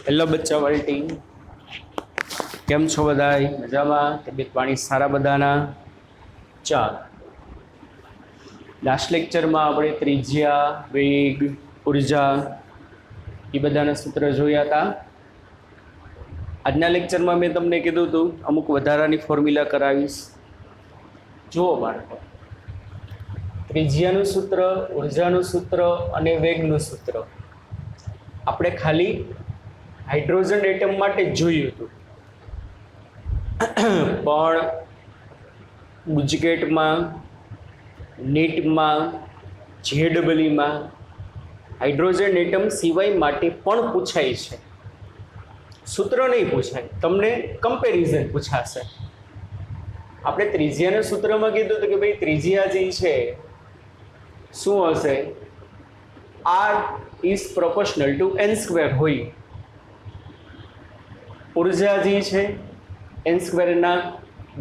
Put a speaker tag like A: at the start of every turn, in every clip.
A: Hello બચ્ચા વાળી team, કેમ છો બધાય? મજામાં? તબિયત પાણી સારા બધાના? ચાલો, લાસ્ટ લેક્ચરમાં આપણે ત્રિજ્યા, વેગ, ઉર્જા એ બધાના સૂત્ર જોયા હતા. આજના લેક્ચરમાં મેં તમને કીધું હતું અમુક વધારાની ફોર્મ્યુલા કરાવીશ. જુઓ બાળકો, ત્રિજ્યાનું સૂત્ર, ઉર્જાનું સૂત્ર અને વેગનું સૂત્ર આપણે ખાલી હાઇડ્રોજન એટમ માટે જ જોયું હતું, પણ ગુજકેટમાં, નીટમાં, જેડબલીમાં હાઇડ્રોજન એટમ સિવાય માટે પણ પૂછાય છે. સૂત્ર નહીં પૂછાય, તમને કમ્પેરિઝન પૂછાશે. આપણે ત્રિજ્યાના સૂત્રમાં કીધું હતું કે ભાઈ ત્રિજ્યા જે છે શું હશે? R is proportional two n² હોય. ઉર્જા જે છે n² ના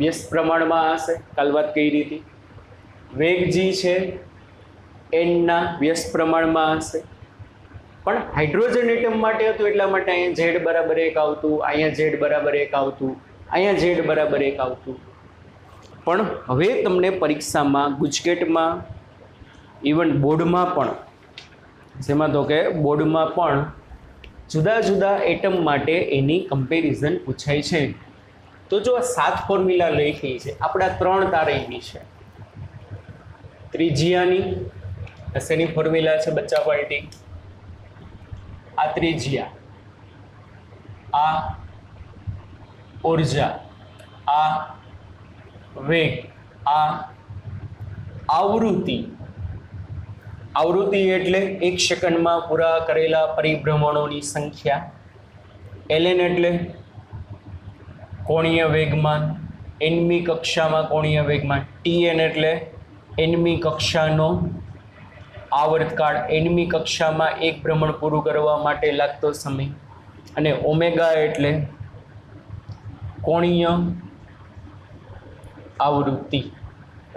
A: વ્યસ્ત પ્રમાણમાં હશે, કાલ વાત કરી હતી. વેગ જે છે n ના વ્યસ્ત પ્રમાણમાં હશે. પણ હાઇડ્રોજન એટમ માટે હતું એટલા માટે અહીંયા Z બરાબર 1 આવતું, અહીંયા Z બરાબર 1 આવતું, અહીંયા Z બરાબર 1 આવતું. પણ હવે તમને પરીક્ષામાં, ગુજકેટમાં, ઇવન બોર્ડમાં પણ, જેમાં તો કે બોર્ડમાં પણ જુદા જુદા એટમ માટે એની કમ્પેરિઝન પૂછાય છે. તો જો આ 7 ફોર્મ્યુલા લખી છે, આપણા 3 તારીખની છે. ત્રિજ્યાની શેની ફોર્મ્યુલા છે બચ્ચા પાર્ટી? આ ત્રિજ્યા, આ ઉર્જા, આ વેગ, આ આવૃત્તિ. આવૃત્તિ એટલે 1 સેકન્ડમાં પૂરા કરેલા પરિભ્રમણોની સંખ્યા. ln એટલે કોણીય વેગમાન, nમી કક્ષામાં કોણીય વેગમાન. tn એટલે nમી કક્ષાનો આવર્તકાળ, nમી કક્ષામાં 1 ભ્રમણ પૂરું કરવા માટે લાગતો સમય. અને ઓમેગા એટલે કોણીય આવૃત્તિ.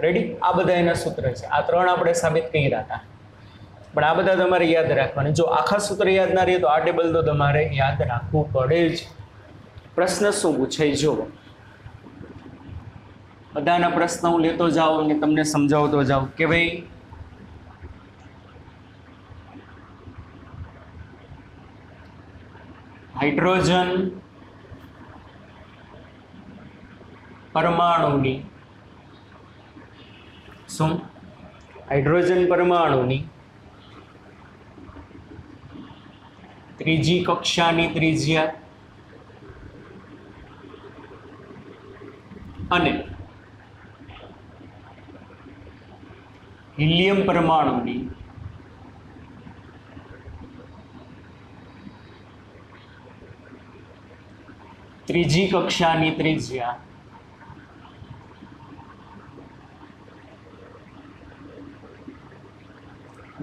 A: રેડી? આ બધા એના સૂત્ર છે. આ 3 આપણે સાબિત કર્યા હતા, પણ આ બધા તમારે યાદ રાખવાના. જો આખા સૂત્ર યાદ ના રહે તો આ ટેબલ તો તમારે યાદ રાખવું પડે જ. પ્રશ્ન શું પૂછાય જુઓ, બધાના પ્રશ્ન હું લેતો જાઉં અને તમને સમજાવતો જાઉં કે ભાઈ હાઇડ્રોજન પરમાણુની શું? હાઇડ્રોજન પરમાણુની ત્રીજી કક્ષાની ત્રિજ્યા અને હિલિયમ પરમાણુની ત્રીજી કક્ષાની ત્રિજ્યા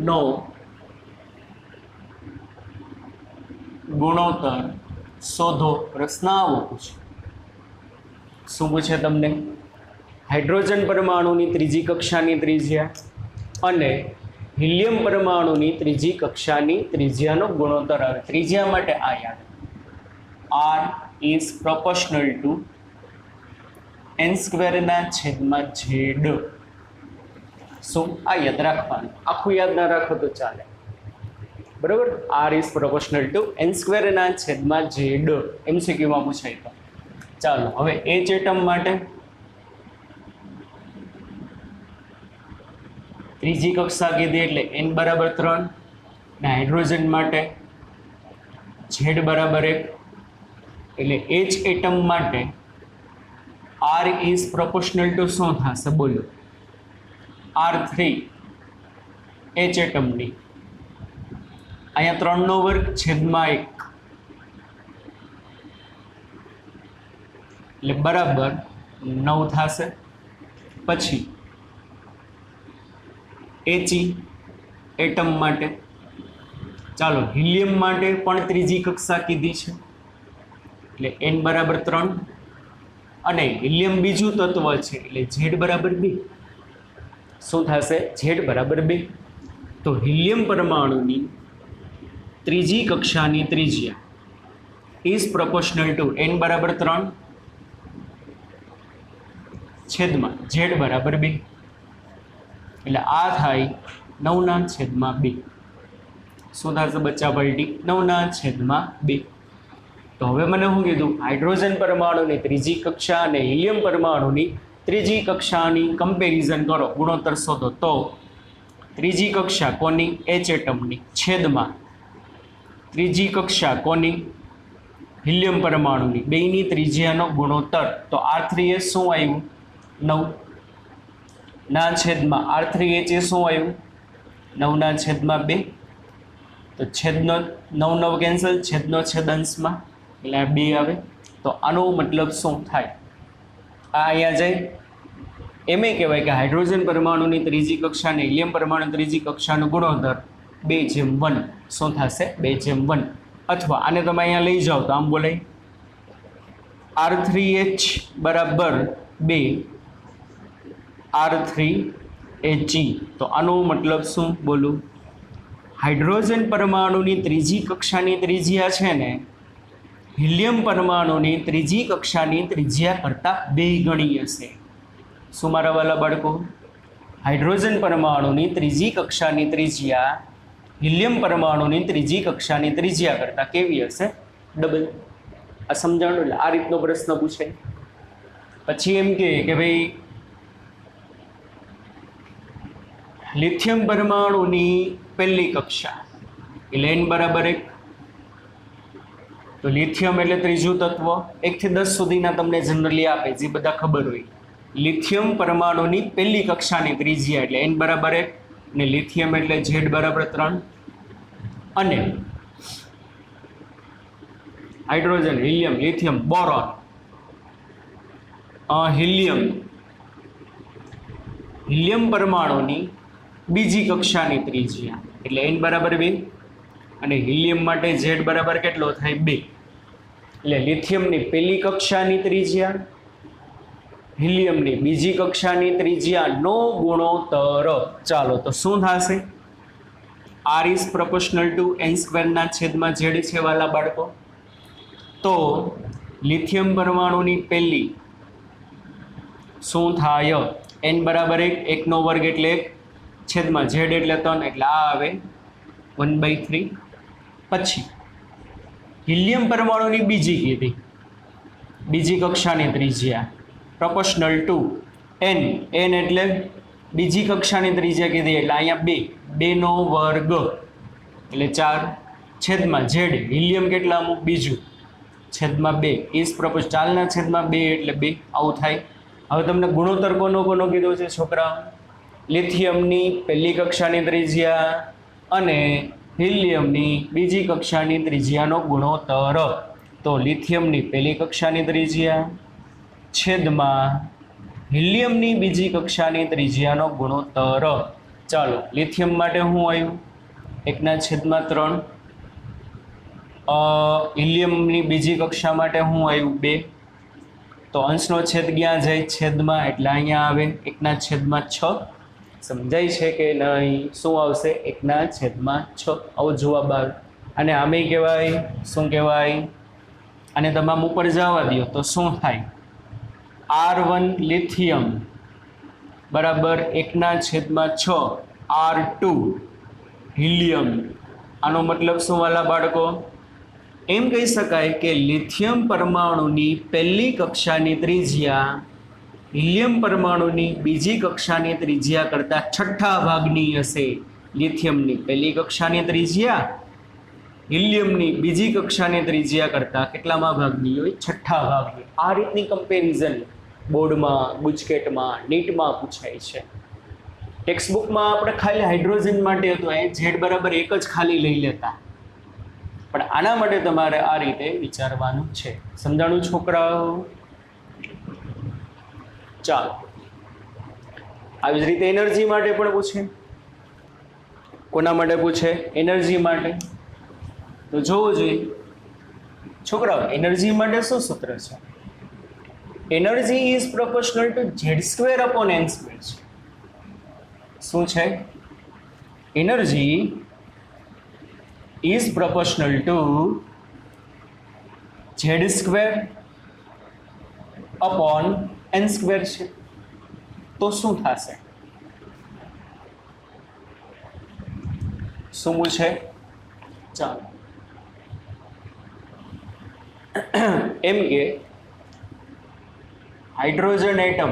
A: નો ગુણોત્તર શોધો. પ્રશ્ન આવો પૂછે. શું પૂછે તમને? હાઇડ્રોજન પરમાણુની ત્રીજી કક્ષાની ત્રિજ્યા અને હિલિયમ પરમાણુની ત્રીજી કક્ષાની ત્રિજ્યાનો ગુણોત્તર આવે. ત્રિજ્યા માટે આ યાદ, R is proportional two n² ના છેદમાં Z. શું? આ યાદ રાખવાનું. આખું યાદ ના રાખો તો ચાલે, બરોબર? R is proportional two n² ના છેદમાં Z. MCQમાં પૂછાય તો. ચાલો, હવે H એટમ માટે ત્રીજી કક્ષા કીધી એટલે n બરાબર 3, ને હાઇડ્રોજન માટે Z બરાબર 1, એટલે H એટમ માટે R ઇઝ પ્રોપોર્શનલ ટુ શું થશે બોલો? R3 H એટમની અહીંયા 3 નો વર્ગ છેદમાં 1 એટલે બરાબર 9 થશે. પછી He એટમ માટે, ચાલો હિલિયમ માટે પણ ત્રીજી કક્ષા કીધી છે એટલે n બરાબર 3, અને હિલિયમ બીજું તત્વ છે એટલે Z બરાબર 2. શું થશે? Z બરાબર 2. તો હિલિયમ પરમાણુની ત્રીજી કક્ષાની ત્રિજ્યા ઇઝ પ્રોપોર્શનલ ટુ n બરાબર 3 છેદમાં z બરાબર 2, એટલે આ થાય 9/2. શું થશે બચ્ચા પલટી? 9/2. તો હવે મને શું કીધું? હાઇડ્રોજન પરમાણુની ત્રીજી કક્ષા અને હિલિયમ પરમાણુની ત્રીજી કક્ષાની કમ્પેરિઝન કરો, ગુણોત્તર શોધો. તો ત્રીજી કક્ષા કોની? H એટમની છેદમાં ત્રીજી કક્ષા કોની? હિલિયમ પરમાણુની. બેયની ત્રિજ્યાનો ગુણોત્તર. તો R3H શું આવ્યું? 9 ના છેદમાં R3H એ શું આવ્યું? 9/2. તો છેદનો 9 9 કેન્સલ, છેદનો છેદ અંશમાં, એટલે આ 2 આવે. તો આનો મતલબ શું થાય? આ અહીંયા જાય એમ કહેવાય કે હાઇડ્રોજન પરમાણુની ત્રીજી કક્ષા અને હિલિયમ પરમાણુ ત્રીજી કક્ષાનો ગુણોત્તર 2:1. શું થશે? 2:1. અથવા આને તમે અહીંયા લઈ જાઓ તો આમ બોલાય R3H બરાબર 2 R3He. તો આનો મતલબ શું બોલું? હાઇડ્રોજન પરમાણુની ત્રીજી કક્ષાની ત્રિજ્યા છે ને હિલિયમ પરમાણુની ત્રીજી કક્ષાની ત્રિજ્યા કરતાં 2 ગણી હશે. શું મારા વાલા બાળકો? હાઇડ્રોજન પરમાણુની ત્રીજી કક્ષાની ત્રિજ્યા હિલિયમ પરમાણુની ત્રીજી કક્ષાની ત્રિજ્યા કરતાં કેવી હશે? ડબલ. આ સમજાણું? એટલે આ રીતનો પ્રશ્ન પૂછે. પછી એમ કે ભાઈ લિથિયમ પરમાણુની પહેલી કક્ષા એટલે n બરાબર 1. તો લિથિયમ એટલે ત્રીજું તત્વ. 1 થી 10 સુધીના તમને જનરલી આપે, જે બધા ખબર હોય. લિથિયમ પરમાણુની પહેલી કક્ષાની ત્રિજ્યા એટલે n બરાબર 1, અને લિથિયમ એટલે z બરાબર 3. અને hydrogen, helium, lithium, boron, helium પરમાણુની બીજી કક્ષાની ત્રિજ્યા એટલે n બરાબર 2, અને હિલિયમ માટે z બરાબર કેટલો થાય? 2. એટલે લિથિયમની પહેલી કક્ષાની ત્રિજ્યા, હિલિયમની બીજી કક્ષાની ત્રિજ્યાનો ગુણોત્તર. ચાલો તો શું થશે? R is proportional two n² ના છેદમાં z છે વાલા બાળકો. તો લિથિયમ પરમાણુની પહેલી શું થાય? n બરાબર 1, 1 નો વર્ગ એટલે 1, છેદમાં z એટલે 3, એટલે આ આવે 1/3. પછી હિલિયમ પરમાણુની બીજી કીધી, બીજી કક્ષાની ત્રિજ્યા પ્રોપોર્શનલ ટુ n. n એટલે બીજી કક્ષાની ત્રિજ્યા કીધી, એટલે અહીંયા 2, 2 નો વર્ગ એટલે 4, છેદમાં z હિલિયમ કેટલા અમુક બીજું, છેદમાં 2 ઇઝ પ્રોપોઝ 4 છેદમાં 2 એટલે 2. આવું થાય. હવે તમને ગુણોત્તર કોનો કીધો છે છોકરા? લિથિયમની પહેલી કક્ષાની ત્રિજ્યા અને હિલિયમની બીજી કક્ષાની ત્રિજ્યાનો ગુણોત્તર. તો લિથિયમની પહેલી કક્ષાની ત્રિજ્યા છેદમાં હિલિયમની બીજી કક્ષાની ત્રિજ્યાનો ગુણોત્તર. ચાલો લિથિયમ માટે શું આવ્યું? 1/3. હિલિયમની બીજી કક્ષા માટે શું આવ્યું? 2. તો અંશનો છેદ ક્યાં જાય? છેદમાં, એટલે અહીંયા આવે 1/6. સમજાય છે કે નહીં? શું આવશે? 1/6. આવો જવાબ આવે. અને આમે કહેવાય શું કહેવાય? અને તમામ ઉપર જવા દો તો શું થાય? R1 લિથિયમ બરાબર 1/6 R2 હિલિયમ. આનો મતલબ શું વાલા બાળકો? એમ કહી શકાય કે લિથિયમ પરમાણુની પહેલી કક્ષાની ત્રિજ્યા હિલિયમ પરમાણુની બીજી કક્ષાની ત્રિજ્યા કરતાં 6ઠ્ઠા ભાગની હશે. લિથિયમની પહેલી કક્ષાની ત્રિજ્યા હિલિયમની બીજી કક્ષાની ત્રિજ્યા કરતાં કેટલામાં ભાગની હોય? 6ઠ્ઠા ભાગની. આ રીતની કમ્પેરિઝન બોર્ડમાં, ગુજકેટમાં, નીટમાં પૂછાય છે. ટેક્સ્ટબુકમાં આપણે ખાલી હાઇડ્રોજન માટે હતું, અહીં z બરાબર 1 જ ખાલી લઈ લેતા. પણ આના માટે તમારે આ રીતે વિચારવાનું છે. સમજાણું છોકરાઓ? ચાલો આવી જ રીતે એનર્જી માટે પણ પૂછે. કોના માટે પૂછે? એનર્જી માટે. તો જોવું જોઈએ છોકરાઓ, એનર્જી માટે શું સૂત્ર છે? Energy is proportional to z² upon n². શું છે? એનર્જી is proportional to z square upon n square છે, તો શું થશે? શું છે? ચાલો એમ કે હાઇડ્રોજન એટમ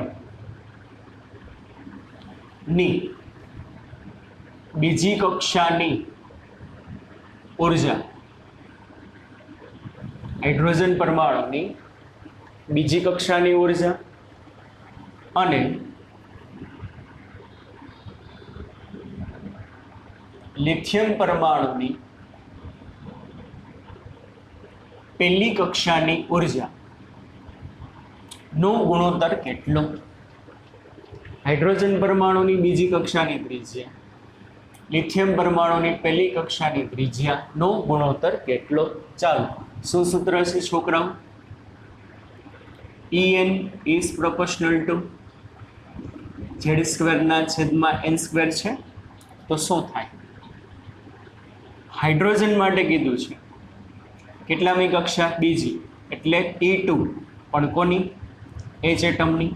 A: ની બીજી કક્ષાની ઉર્જા, હાઇડ્રોજન પરમાણુની બીજી કક્ષાની ઉર્જા અને લિથિયમ પરમાણુની પહેલી કક્ષાની ઉર્જા નો ગુણોત્તર કેટલો? હાઇડ્રોજન પરમાણુની બીજી કક્ષાની ત્રિજ્યા, લિથિયમ પરમાણુની પહેલી કક્ષાની ત્રિજ્યાનો ગુણોત્તર કેટલો? ચાલો, શું સૂત્ર છે છોકરાઓ? En is proportional to z સ્ક્વેરના છેદમાં n સ્ક્વેર છે, તો શું થાય? હાઇડ્રોજન માટે કીધું છે કેટલામી કક્ષા? બીજી, એટલે E2, પણ કોની? H એટમની.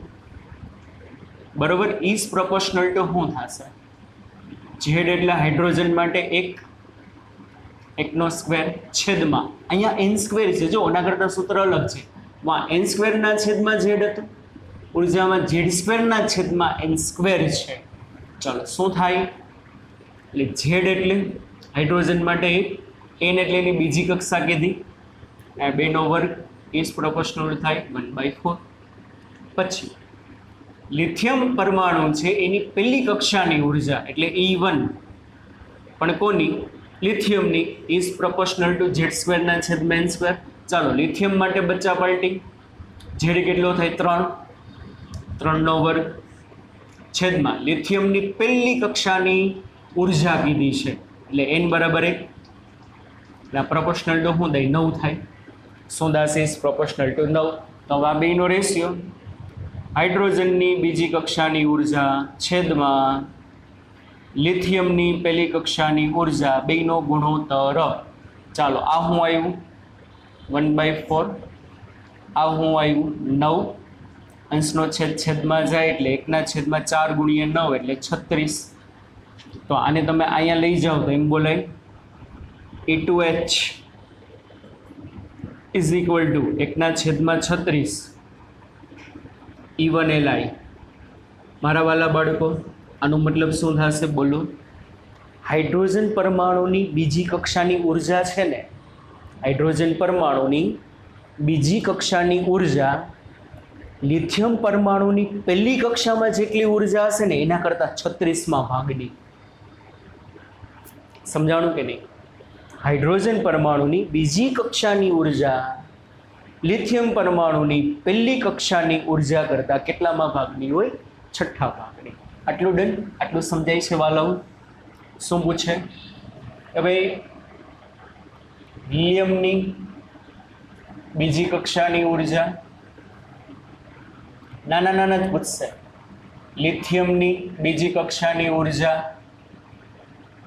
A: બરોબર. ઇઝ પ્રોપોર્શનલ ટુ શું થશે? ઝેડ એટલે હાઇડ્રોજન માટે એકનો સ્ક્વેર છેદમાં અહીંયા n સ્ક્વેર છે, જો એના કરતાં સૂત્ર અલગ છે. n સ્ક્વેરના છેદમાં ઝેડ હતું, ઉર્જામાં ઝેડ સ્ક્વેરના છેદમાં n સ્ક્વેર છે. ચાલો શું થાય? એટલે ઝેડ એટલે હાઇડ્રોજન માટે 1, n એટલે એની બીજી કક્ષા કીધી, 2 નો વર્ગ ઇઝ પ્રોપોર્શનલ થાય 1/4. પછી લિથિયમ પરમાણુ છે એની પહેલી કક્ષાની ઉર્જા એટલે E1, પણ કોની? લિથિયમની, ઇઝ પ્રોપોર્શનલ ટુ ઝેડ સ્ક્વેરના છેદમાં n સ્ક્વેર. ચાલો લિથિયમ માટે બચ્ચા પલટી, ઝેડ કેટલો થાય? 3 નો વર્ગ છેદમાં લિથિયમની પહેલી કક્ષાની ઉર્જા કીધી છે એટલે n બરાબર 1, એટલે પ્રોપોર્શનલ ટુ શું થાય? 9 થાય. શું દાસ ઇઝ પ્રોપોર્શનલ ટુ 9. તો આ બેનો રેશિયો હાઇડ્રોજનની બીજી કક્ષાની ઉર્જા છેદમાં લિથિયમની પહેલી કક્ષાની ઉર્જા, બેનો ગુણોત્તર. ચાલો આ શું આવ્યું? 1/4. આ શું આવ્યું? 9. અંશનો છેદમાં જાય એટલે 1/4 ગુણ્યા 9 એટલે 36. તો આને તમે અહીંયા લઈ જાઓ તો એમ બોલાય E2H is equal to 1/36 E1Li. મારા વાલા બાળકો, આનો મતલબ શું થશે બોલો? હાઇડ્રોજન પરમાણુની બીજી કક્ષાની ઉર્જા છે ને, હાઇડ્રોજન પરમાણુની બીજી કક્ષાની ઉર્જા લિથિયમ પરમાણુની પહેલી કક્ષામાં જેટલી ઉર્જા હશે ને એના કરતાં 36માં ભાગની. સમજાણું કે નહીં? હાઇડ્રોજન પરમાણુની બીજી કક્ષાની ઉર્જા લિથિયમ પરમાણુની પહેલી કક્ષાની ઉર્જા કરતાં કેટલામાં ભાગની હોય? 6થા ભાગની. આટલું ડન? આટલું સમજાય છે વાલાઓ? શું પૂછે કે ભાઈ હિલિયમની બીજી કક્ષાની ઉર્જા, નાના જ પૂછશે. લિથિયમની બીજી કક્ષાની ઉર્જા,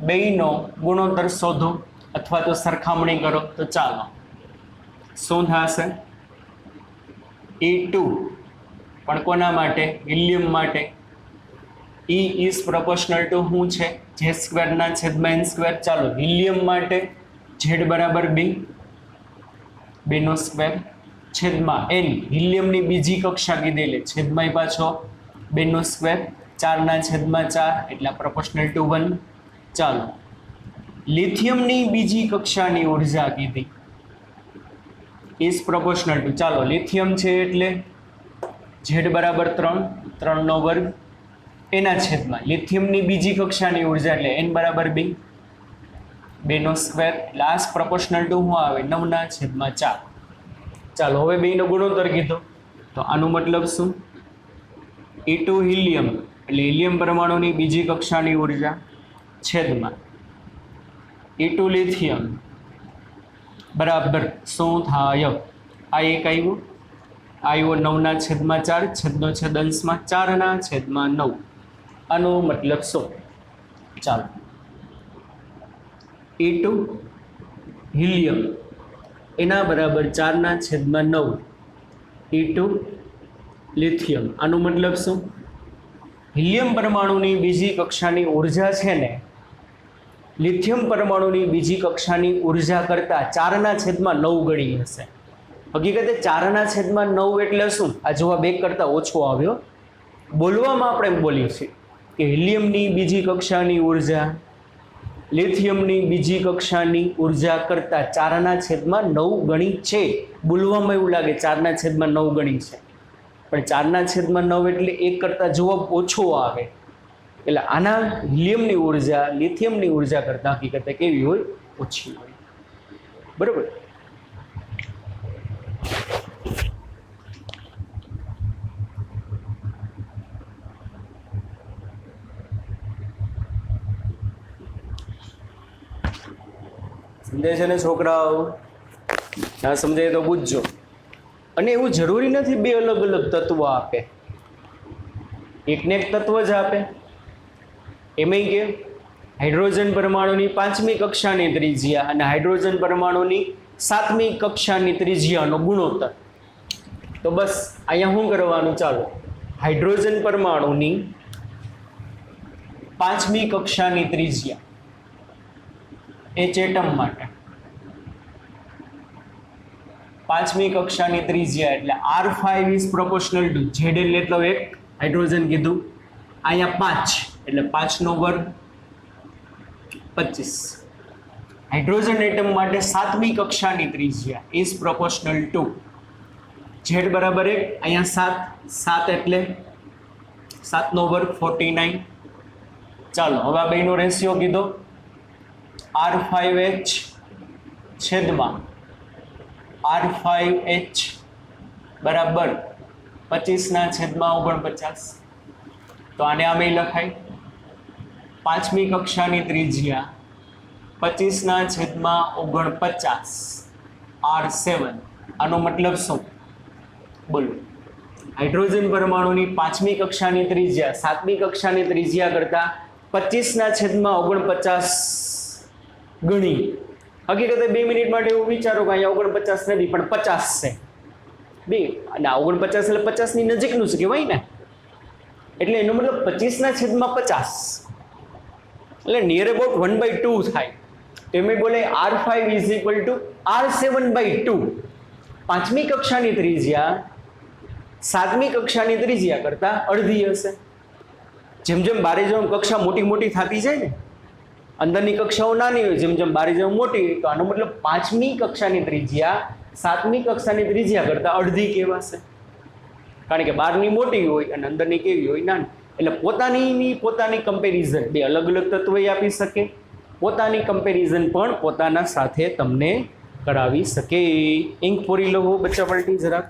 A: બેયનો ગુણોત્તર શોધો અથવા તો સરખામણી કરો. તો ચાલો શું થશે? E2, પણ કોના માટે? હિલિયમ માટે. E ઇઝ પ્રોપોર્શનલ ટુ શું છે? ઝેડ સ્ક્વેરના છેદમાં n સ્ક્વેર. ચાલો હિલિયમ માટે ઝેડ બરાબર 2 નો સ્ક્વેર છેદમાં n, હિલિયમની બીજી કક્ષા કીધેલી, છેદમાં પાછો 2 નો સ્ક્વેર, 4/4 એટલે પ્રોપોર્શનલ ટુ 1. ચાલો લિથિયમની બીજી કક્ષાની ઉર્જા કીધી ઇઝ પ્રોપોર્શનલ ટુ, ચાલો લિથિયમ છે એટલે ઝેડ બરાબર 3 નો વર્ગ એના છેદમાં લિથિયમની બીજી કક્ષાની ઉર્જા એટલે n બરાબર 2 નો સ્ક્વેર, એટલે આ પ્રોપોર્શનલ ટુ શું આવે? 9/4. ચાલો હવે બેનો ગુણોત્તર કીધો તો આનો મતલબ શું? E2 હિલિયમ એટલે હિલિયમ પરમાણુની બીજી કક્ષાની ઉર્જા છેદમાં E2 લિથિયમ બરાબર શું થાય? આ એક આવ્યું, આવ્યો 9/4, છેદનો છેદ અંશમાં 4/9. આનો મતલબ શું? ચાલો E2 હિલિયમ એના બરાબર 4/9 E2 લિથિયમ. આનો મતલબ શું? હિલિયમ પરમાણુની બીજી કક્ષાની ઉર્જા છે ને લિથિયમ પરમાણુની બીજી કક્ષાની ઉર્જા કરતાં 4/9 ગણી હશે. હકીકતે 4/9 એટલે શું? આ જવાબ 1 કરતાં ઓછો આવ્યો. બોલવામાં આપણે બોલીએ છીએ કે હિલિયમની બીજી કક્ષાની ઉર્જા લિથિયમની બીજી કક્ષાની ઉર્જા કરતાં 4/9 ગણી છે. બોલવામાં એવું લાગે 4/9 ગણી છે, પણ 4/9 એટલે 1 કરતાં જવાબ ઓછો આવે. એટલે આના હિલિયમની ઉર્જા લિથિયમની ઉર્જા કરતાં હકીકતે કેવી હોય? ઓછી હોય. બરાબર. સમજાય છે ને છોકરાઓ? ના સમજાય તો પૂછજો. અને એવું જરૂરી નથી બે અલગ અલગ તત્વો આપે, એકને એક તત્વ જ આપે. એમાંય કે હાઇડ્રોજન પરમાણુની 5મી કક્ષાની ત્રિજ્યા અને હાઇડ્રોજન પરમાણુની 7મી કક્ષાની ત્રિજ્યાનો ગુણોત્તર. તો બસ અહીંયા શું કરવાનું? ચાલો, હાઇડ્રોજન પરમાણુની 5મી કક્ષાની ત્રિજ્યા H એટમ માટે 5મી કક્ષાની ત્રિજ્યા એટલે R5 is proportional two ZL એટલો 1 હાઇડ્રોજન કીધું. અહીંયા 5 એટલે 5 નો વર્ગ 25. હાઇડ્રોજન એટમ માટે 7મી કક્ષાની ત્રિજ્યા ઇઝ પ્રોપોર્શનલ ટુ Z બરાબર 1. અહીંયા 7 એટલે 7 નો વર્ગ 49. ચાલો હવે આ બેનો રેશિયો કીધો. R5H છેદમાં R5H બરાબર 25/49. તો આને આમે લખાય 5મી કક્ષાની ત્રિજ્યા 25/49 R7. આનો મતલબ શું? બોલો. હાઇડ્રોજન પરમાણુની 5મી કક્ષાની ત્રિજ્યા 7મી કક્ષાની ત્રિજ્યા કરતાં 25/49 ગણી. હકીકતે 2 મિનિટ માટે એવું વિચારો કે અહીંયા 49 નથી પણ 50 છે. બે અને 49 એટલે 50ની નજીકનું છે કહેવાય ને. એટલે એનો મતલબ 25/50 એટલે નિયર અબાઉટ 1/2 થાય. એમ બોલે R5 is equal to R7/2. 5મી કક્ષાની ત્રિજ્યા 7મી કક્ષાની ત્રિજ્યા કરતાં અડધી હશે. જેમ જેમ બારે જેમ કક્ષા મોટી મોટી થતી જાય ને, અંદરની કક્ષાઓ નાની હોય, જેમ જેમ બારે જેમ મોટી હોય, તો આનો મતલબ 5મી કક્ષાની ત્રિજ્યા 7મી કક્ષાની ત્રિજ્યા કરતાં અડધી કહેવાશે. કારણ કે બહારની મોટી હોય અને અંદરની કેવી હોય? નાની. એટલે પોતાની કમ્પેરિઝન બે અલગ અલગ તત્વો આપી શકે, પોતાની કમ્પેરિઝન પણ પોતાના સાથે તમને કરાવી શકે. ઇંક પૂરી લો બચ્ચા પલટી જરાક.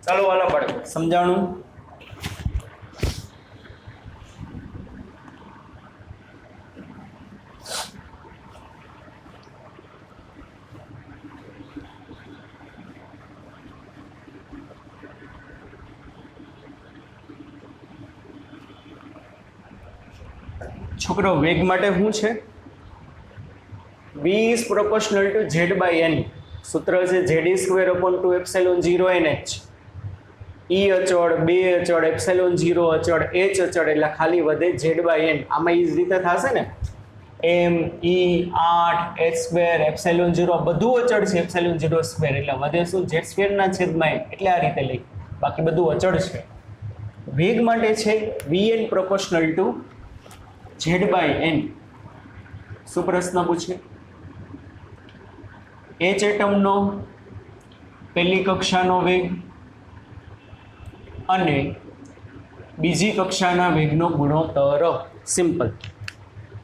A: ચાલો વાલા બાળકો, સમજાણું? છોકરો વેગ માટે શું છે? v is proportional to z by n. સૂત્ર છે z²/2ε0nh. e અચળ, 2 અચળ, ε0 અચળ, h અચળ, એટલે ખાલી વધે z by n. આમાં એ જ રીતે થશે ને, m e 8 h² ε0 બધું અચળ છે, ε0² એટલે વધે શું? z² ના છેદમાં n. એટલે આ રીતે લઈ, બાકી બધું અચળ છે. વેગ માટે છે vn proportional to z by n. શું પ્રશ્ન પૂછે? h એટમનો પહેલી કક્ષાનો વેગ અને બીજી કક્ષાના વેગનો ગુણોત્તર. સિમ્પલ.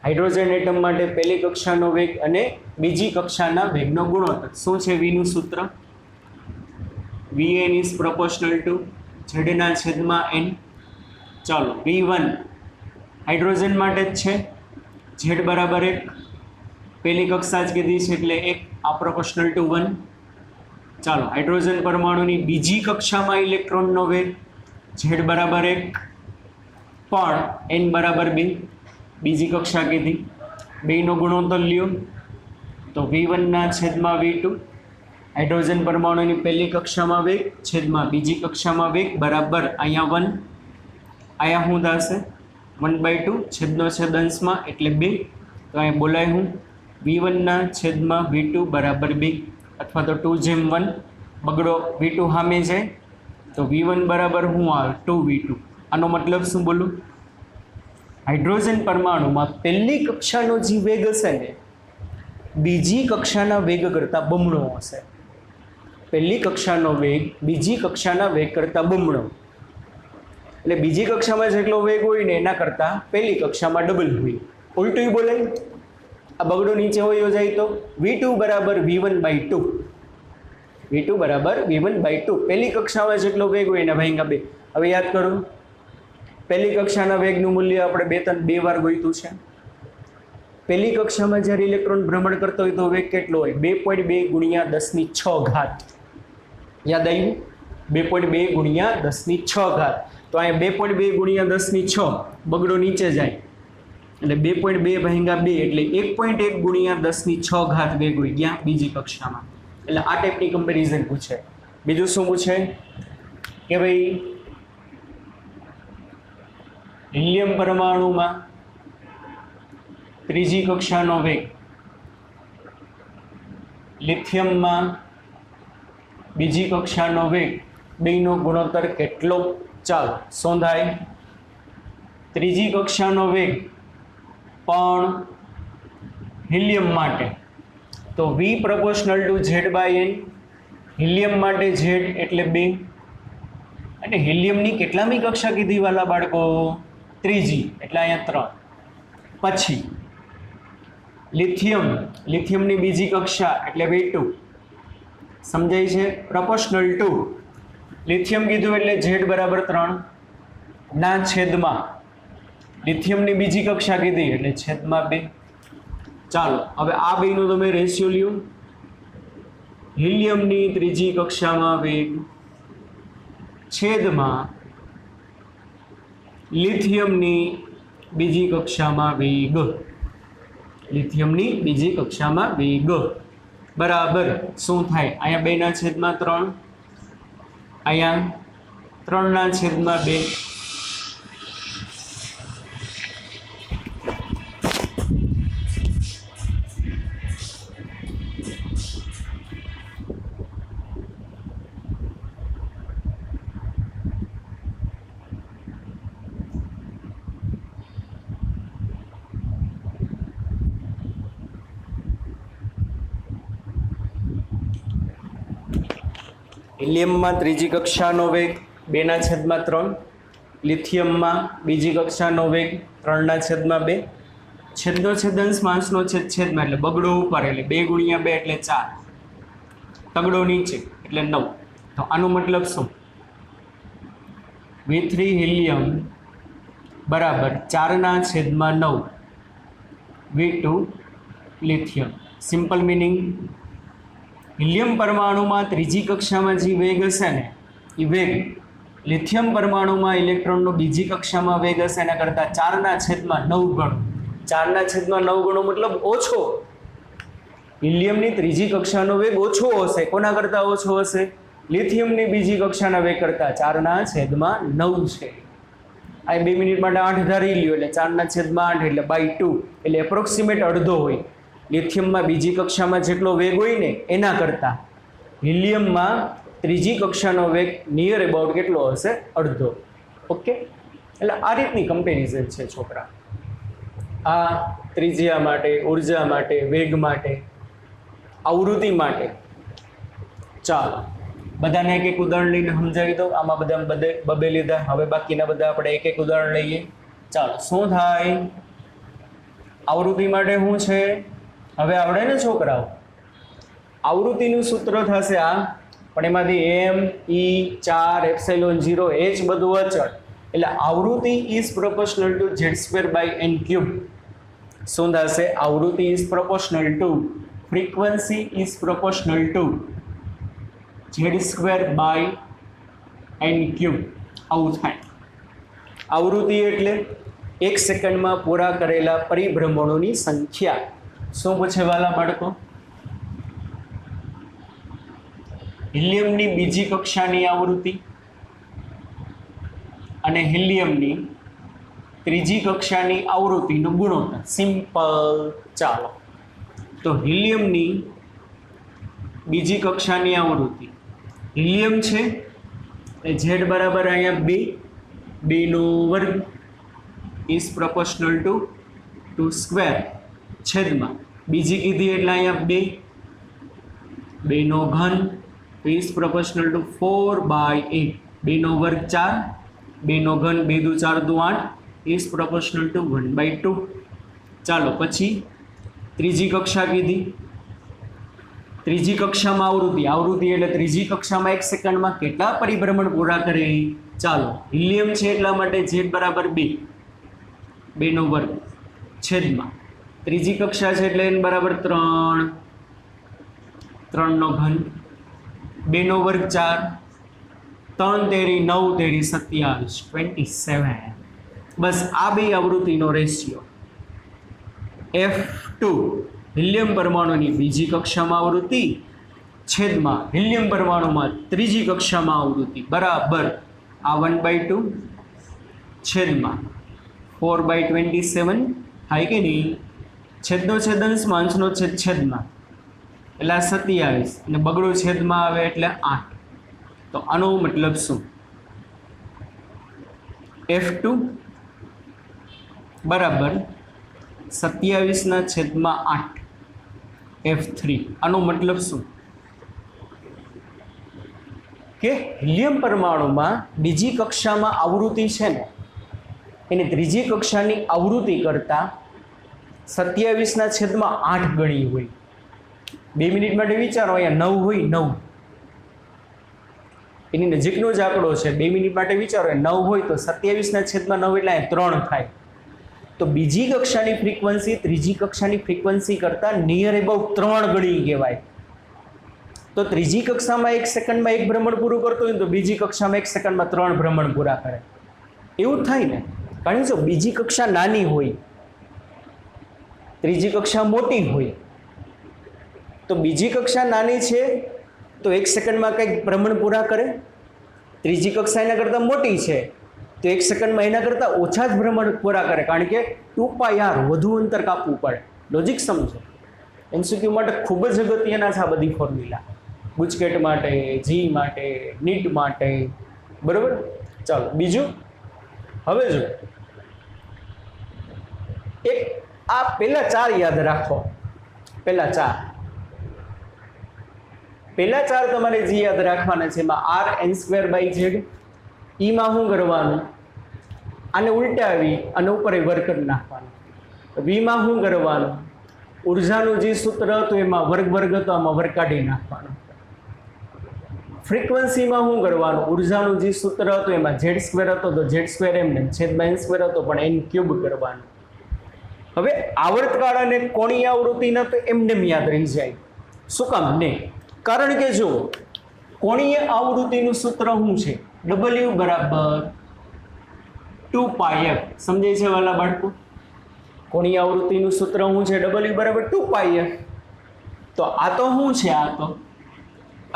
A: હાઇડ્રોજન એટમ માટે પહેલી કક્ષાનો વેગ અને બીજી કક્ષાના વેગનો ગુણોત્તર શું છે? v નું સૂત્ર vn is proportional to z ના છેદમાં n. ચાલો v1 હાઇડ્રોજન માટે જ છે, z બરાબર 1, પહેલી કક્ષા જ કીધી છે એટલે 1, આ proportional to 1. ચાલો હાઇડ્રોજન પરમાણુની બીજી કક્ષામાં ઇલેક્ટ્રોનનો વેગ z બરાબર 1 પણ n બરાબર 2, બીજી કક્ષા કીધી, 2 નો ગુણોત્તર લ્યો તો v1 ના છેદમાં v2. હાઇડ્રોજન પરમાણુની પહેલી કક્ષામાં વેગ છેદમાં બીજી કક્ષામાં વેગ બરાબર અહીંયા 1, અહીંયા શું થશે? 1/2 છેદનો છેદ અંશમાં એટલે 2. તો અહીંયા બોલાય હું v1 ના છેદમાં v2 બરાબર 2, અથવા તો 2:1 બગડો v2 સામે જાય તો v1 બરાબર શું આવે? 2v2. આનો મતલબ શું બોલું? હાઇડ્રોજન પરમાણુમાં પહેલી કક્ષાનો જે વેગ હશે ને બીજી કક્ષાના વેગ કરતાં બમણો હશે. પહેલી કક્ષાનો વેગ બીજી કક્ષાના વેગ કરતાં બમણો, એટલે બીજી કક્ષામાં જેટલો વેગ હોય ને એના કરતાં પહેલી કક્ષામાં ડબલ હોય. ઉલટું બોલાય, આ બગડો નીચે હોયો જાય તો v2 બરાબર v1/2. v2 બરાબર v1/2. પહેલી કક્ષામાં જેટલો વેગ હોય એના ભાંગા 2. હવે યાદ કરો, પહેલી કક્ષાના વેગનું મૂલ્ય આપણે 2 વાર ગોઈતું છે. પહેલી કક્ષામાં જ્યારે ઇલેક્ટ્રોન ભ્રમણ કરતો હોય તો વેગ કેટલો હોય? 2.2 ગુણ્યા 10⁶ ઘાત. યાદ આવ્યું? 2.2 ગુણ્યા 10⁶ ઘાત. તો અહીંયા 2.2 ગુણ્યા 10⁶ બગડો નીચે જાય એટલે 2.2 ભાંગા 2 એટલે 1.1 ગુણ્યા 10⁶ ઘાત વેગ હોય ગયા બીજી કક્ષામાં. એટલે આ ટાઈપની કમ્પેરિઝન પૂછે. બીજું શું પૂછે કે ભાઈ હિલિયમ પરમાણુમાં ત્રીજી કક્ષાનો વેગ, લિથિયમમાં બીજી કક્ષાનો વેગ, બેનો ગુણોત્તર કેટલો? ચાલો શોધાય. ત્રીજી કક્ષાનો વેગ પણ હિલિયમ માટે તો v proportional to z by n. Helium માટે z એટલે 2 અને હિલિયમની કેટલામી કક્ષા કીધી વાલા બાળકો? ત્રીજી, એટલે અહીંયા 3. પછી લિથિયમની બીજી કક્ષા એટલે v2. સમજાય છે? proportional to લિથિયમ કીધું એટલે z બરાબર 3 ના છેદમાં લિથિયમની બીજી કક્ષા કીધી એટલે છેદમાં 2. ચાલો હવે આ બેનો તમે રેશિયો લ્યો. હિલિયમની ત્રીજી કક્ષામાં વેગ છેદમાં લિથિયમની બીજી કક્ષામાં વેગ. લિથિયમની બીજી કક્ષામાં વેગ બરાબર શું થાય? અહીંયા 2/3, અહીંયા 3/2. હિલિયમમાં ત્રીજી કક્ષાનો વેગ 2/3, લિથિયમમાં બીજી કક્ષાનો વેગ 3/2. છેદનો છેદંશ માસનો છેદમાં એટલે બગડો ઉપર એટલે 2 ગુણ્યા 2 એટલે 4, તગડો નીચે એટલે 9. તો આનો મતલબ શું? v3 હિલિયમ બરાબર 4/9 v2 lithium. Simple meaning, helium પરમાણુમાં ત્રીજી કક્ષામાં જે વેગ હશે ને એ વેગ લિથિયમ પરમાણુમાં ઇલેક્ટ્રોનનો બીજી કક્ષામાં વેગ હશે એના કરતાં 4/9 ગણો. 4/9 ગણો મતલબ ઓછો. હિલિયમની ત્રીજી કક્ષાનો વેગ ઓછો હશે. કોના કરતાં ઓછો હશે? લિથિયમની બીજી કક્ષાના વેગ કરતાં. 4/9 છે. આ 2 મિનિટ માટે 8 ધારી લ્યો એટલે 4/8 એટલે by 2 એટલે એપ્રોક્સિમેટ અડધો હોય. લિથિયમમાં બીજી કક્ષામાં જેટલો વેગ હોય ને એના કરતાં હિલિયમમાં ત્રીજી કક્ષાનો વેગ નિયર અબાઉટ કેટલો હશે? અડધો. ઓકે, એટલે આ રીતની કમ્પેરિઝન છે છોકરા. આ ત્રિજ્યા માટે, ઉર્જા માટે, વેગ માટે, આવૃત્તિ માટે. ચાલો બધાને એક એક ઉદાહરણ લઈને સમજાવી દો. આમાં બધા બબે લીધા, હવે બાકીના બધા આપણે એક એક ઉદાહરણ લઈએ. ચાલો, શું થાય? આવૃત્તિ માટે શું છે? હવે આવડે ને છોકરાઓ? આવૃત્તિનું સૂત્ર થશે આ, પણ એમાંથી m/4ε0 h બધું અચળ. એટલે આવૃત્તિ ઇઝ પ્રોપોર્શનલ ટુ z²/n³. શું થશે? આવૃત્તિ is proportional two frequency is proportional two z²/n³. આવું થાય. આવૃત્તિ એટલે 1 સેકન્ડમાં પૂરા કરેલા પરિભ્રમણોની સંખ્યા. શું પૂછે વાલા બાળકો? હિલિયમની બીજી કક્ષાની આવૃત્તિ અને હિલિયમની ત્રીજી કક્ષાની આવૃત્તિનો ગુણોત્તર. સિમ્પલ. ચાલો, તો હિલિયમની બીજી કક્ષાની આવૃત્તિ, હિલિયમ છે એ z બરાબર અહીંયા 2/2 ઇઝ પ્રોપોર્શનલ ટુ 2² છેદમાં બીજી કીધી એટલે અહીંયા 2/3 ઇઝ પ્રોપોર્શનલ ટુ 4/8. 2 નો વર્ગ 4, 2 નો ઘન 2 દુ 4 દુ 8 ઇઝ પ્રોપોર્શનલ ટુ 1/2. ચાલો પછી ત્રીજી કક્ષા કીધી. ત્રીજી કક્ષામાં આવૃત્તિ એટલે ત્રીજી કક્ષામાં 1 સેકન્ડમાં કેટલા પરિભ્રમણ પૂરા કરે? ચાલો, હિલિયમ છે એટલા માટે z બરાબર 2 નો વર્ગ છેદમાં ત્રીજી કક્ષા છે એટલે n બરાબર 3, 3 નો ઘન 2 નો વર્ગ 4, 3 તેરી 9 તેરી 27, 27. બસ આ બે આવૃત્તિનો રેશિયો. F2 હિલિયમ પરમાણુની બીજી કક્ષામાં આવૃત્તિ છેદમાં હિલિયમ પરમાણુમાં ત્રીજી કક્ષામાં આવૃત્તિ બરાબર આ 1/2 છેદમાં 4/27 થાય કે નહીં? છેદનો છેદંશમાં અંશનો છેદ છેદમાં એટલે 27 અને બગડો છેદમાં આવે એટલે 8. તો આનો મતલબ શું? F2 બરાબર 27/8 F3. આનો મતલબ શું? કે હિલિયમ પરમાણુમાં બીજી કક્ષામાં આવૃત્તિ છે ને એને ત્રીજી કક્ષાની આવૃત્તિ કરતાં 27/8 ગણી હોય. 2 મિનિટ માટે વિચારો, અહીંયા 9 હોય, 9 એની નજીકનો જ આંકડો છે. 2 મિનિટ માટે વિચારો, 9 હોય તો 27/9 એટલે 3 થાય. તો બીજી કક્ષાની ફ્રીક્વન્સી ત્રીજી કક્ષાની ફ્રીક્વન્સી કરતાં નિયર અબાઉટ 3 ગણી કહેવાય. તો ત્રીજી કક્ષામાં 1 સેકન્ડમાં 1 ભ્રમણ પૂરું કરતો હોય તો બીજી કક્ષામાં 1 સેકન્ડમાં 3 ભ્રમણ પૂરા કરે. એવું થાય ને? કારણ કે જો બીજી કક્ષા નાની હોય, ત્રીજી કક્ષા મોટી હોય, તો બીજી કક્ષા નાની છે તો 1 સેકન્ડમાં કંઈક ભ્રમણ પૂરા કરે. ત્રીજી કક્ષા એના કરતાં મોટી છે તો 1 સેકન્ડમાં એના કરતાં ઓછા જ ભ્રમણ પૂરા કરે. કારણ કે 2πr વધુ અંતર કાપવું પડે. લોજિક સમજો. MCQ માટે ખૂબ જ અગત્યના છે આ બધી ફોર્મ્યુલા. ગુજકેટ માટે, જી માટે, નીટ માટે. બરાબર? ચાલો બીજું. હવે જો એક આ પહેલા 4 યાદ રાખો. પહેલા 4 તમારે જે યાદ રાખવાના છે એમાં rn²/z. ઈમાં શું કરવાનું? આને ઉલટાવી અને ઉપર વર્ગ કરી નાખવાનું. વીમાં શું કરવાનું? ઉર્જાનું જે સૂત્ર હતું એમાં વર્ગ હતો, આમાં વર્ગ કાઢી નાખવાનું. ફ્રીક્વન્સીમાં શું કરવાનું? ઉર્જાનું જે સૂત્ર હતું એમાં z² હતો તો z² એમને છેદમાં n² હતો પણ n³ કરવાનું. હવે આવર્તકાળ અને કોણીય આવૃત્તિના તો એમને યાદ રહી જાય. શું કામ? ને કારણ કે જો કોણીય આવૃત્તિનું સૂત્ર શું છે? W બરાબર 2πf. સમજાય છે વાલા બાળકો? કોણીય આવૃત્તિનું સૂત્ર શું છે? W બરાબર 2πf. તો આ તો શું છે? આ તો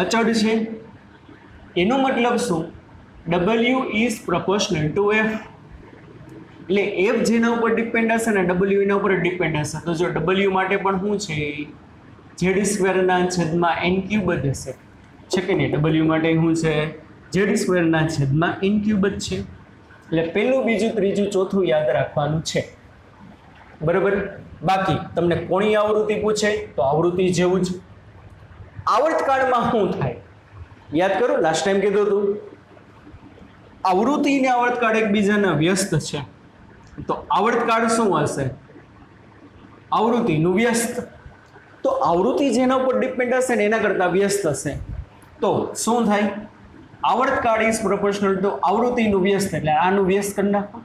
A: અચળ છે. એનો મતલબ શું? W is proportional two F. એટલે F જેના ઉપર ડિપેન્ડ હશે ને W એના ઉપર ડિપેન્ડ હશે. તો જો W માટે પણ શું છે? Z² ના છેદમાં n³ જ હશે. છે કે નહીં? W માટે શું છે? Z² ના છેદમાં n³ જ છે. એટલે પહેલું, બીજું, ત્રીજું, ચોથું યાદ રાખવાનું છે. બરાબર. બાકી તમને કોણીય આવૃત્તિ પૂછે તો આવૃત્તિ જેવું જ. આવર્તકાળમાં શું થાય? યાદ કરો, લાસ્ટ ટાઈમ કીધું હતું આવૃત્તિ ને આવર્તકાળ એકબીજાના વ્યસ્ત છે. તો આવર્તકાળ શું હશે? આવૃત્તિનું વ્યસ્ત. તો આવૃત્તિ જેના ઉપર ડિપેન્ડ હશે ને એના કરતાં વ્યસ્ત હશે. તો શું થાય? આવર્તકાળ ઇઝ પ્રોપોર્શનલ ટુ આવૃત્તિનું વ્યસ્ત. એટલે આનું વ્યસ્ત કરી નાખો.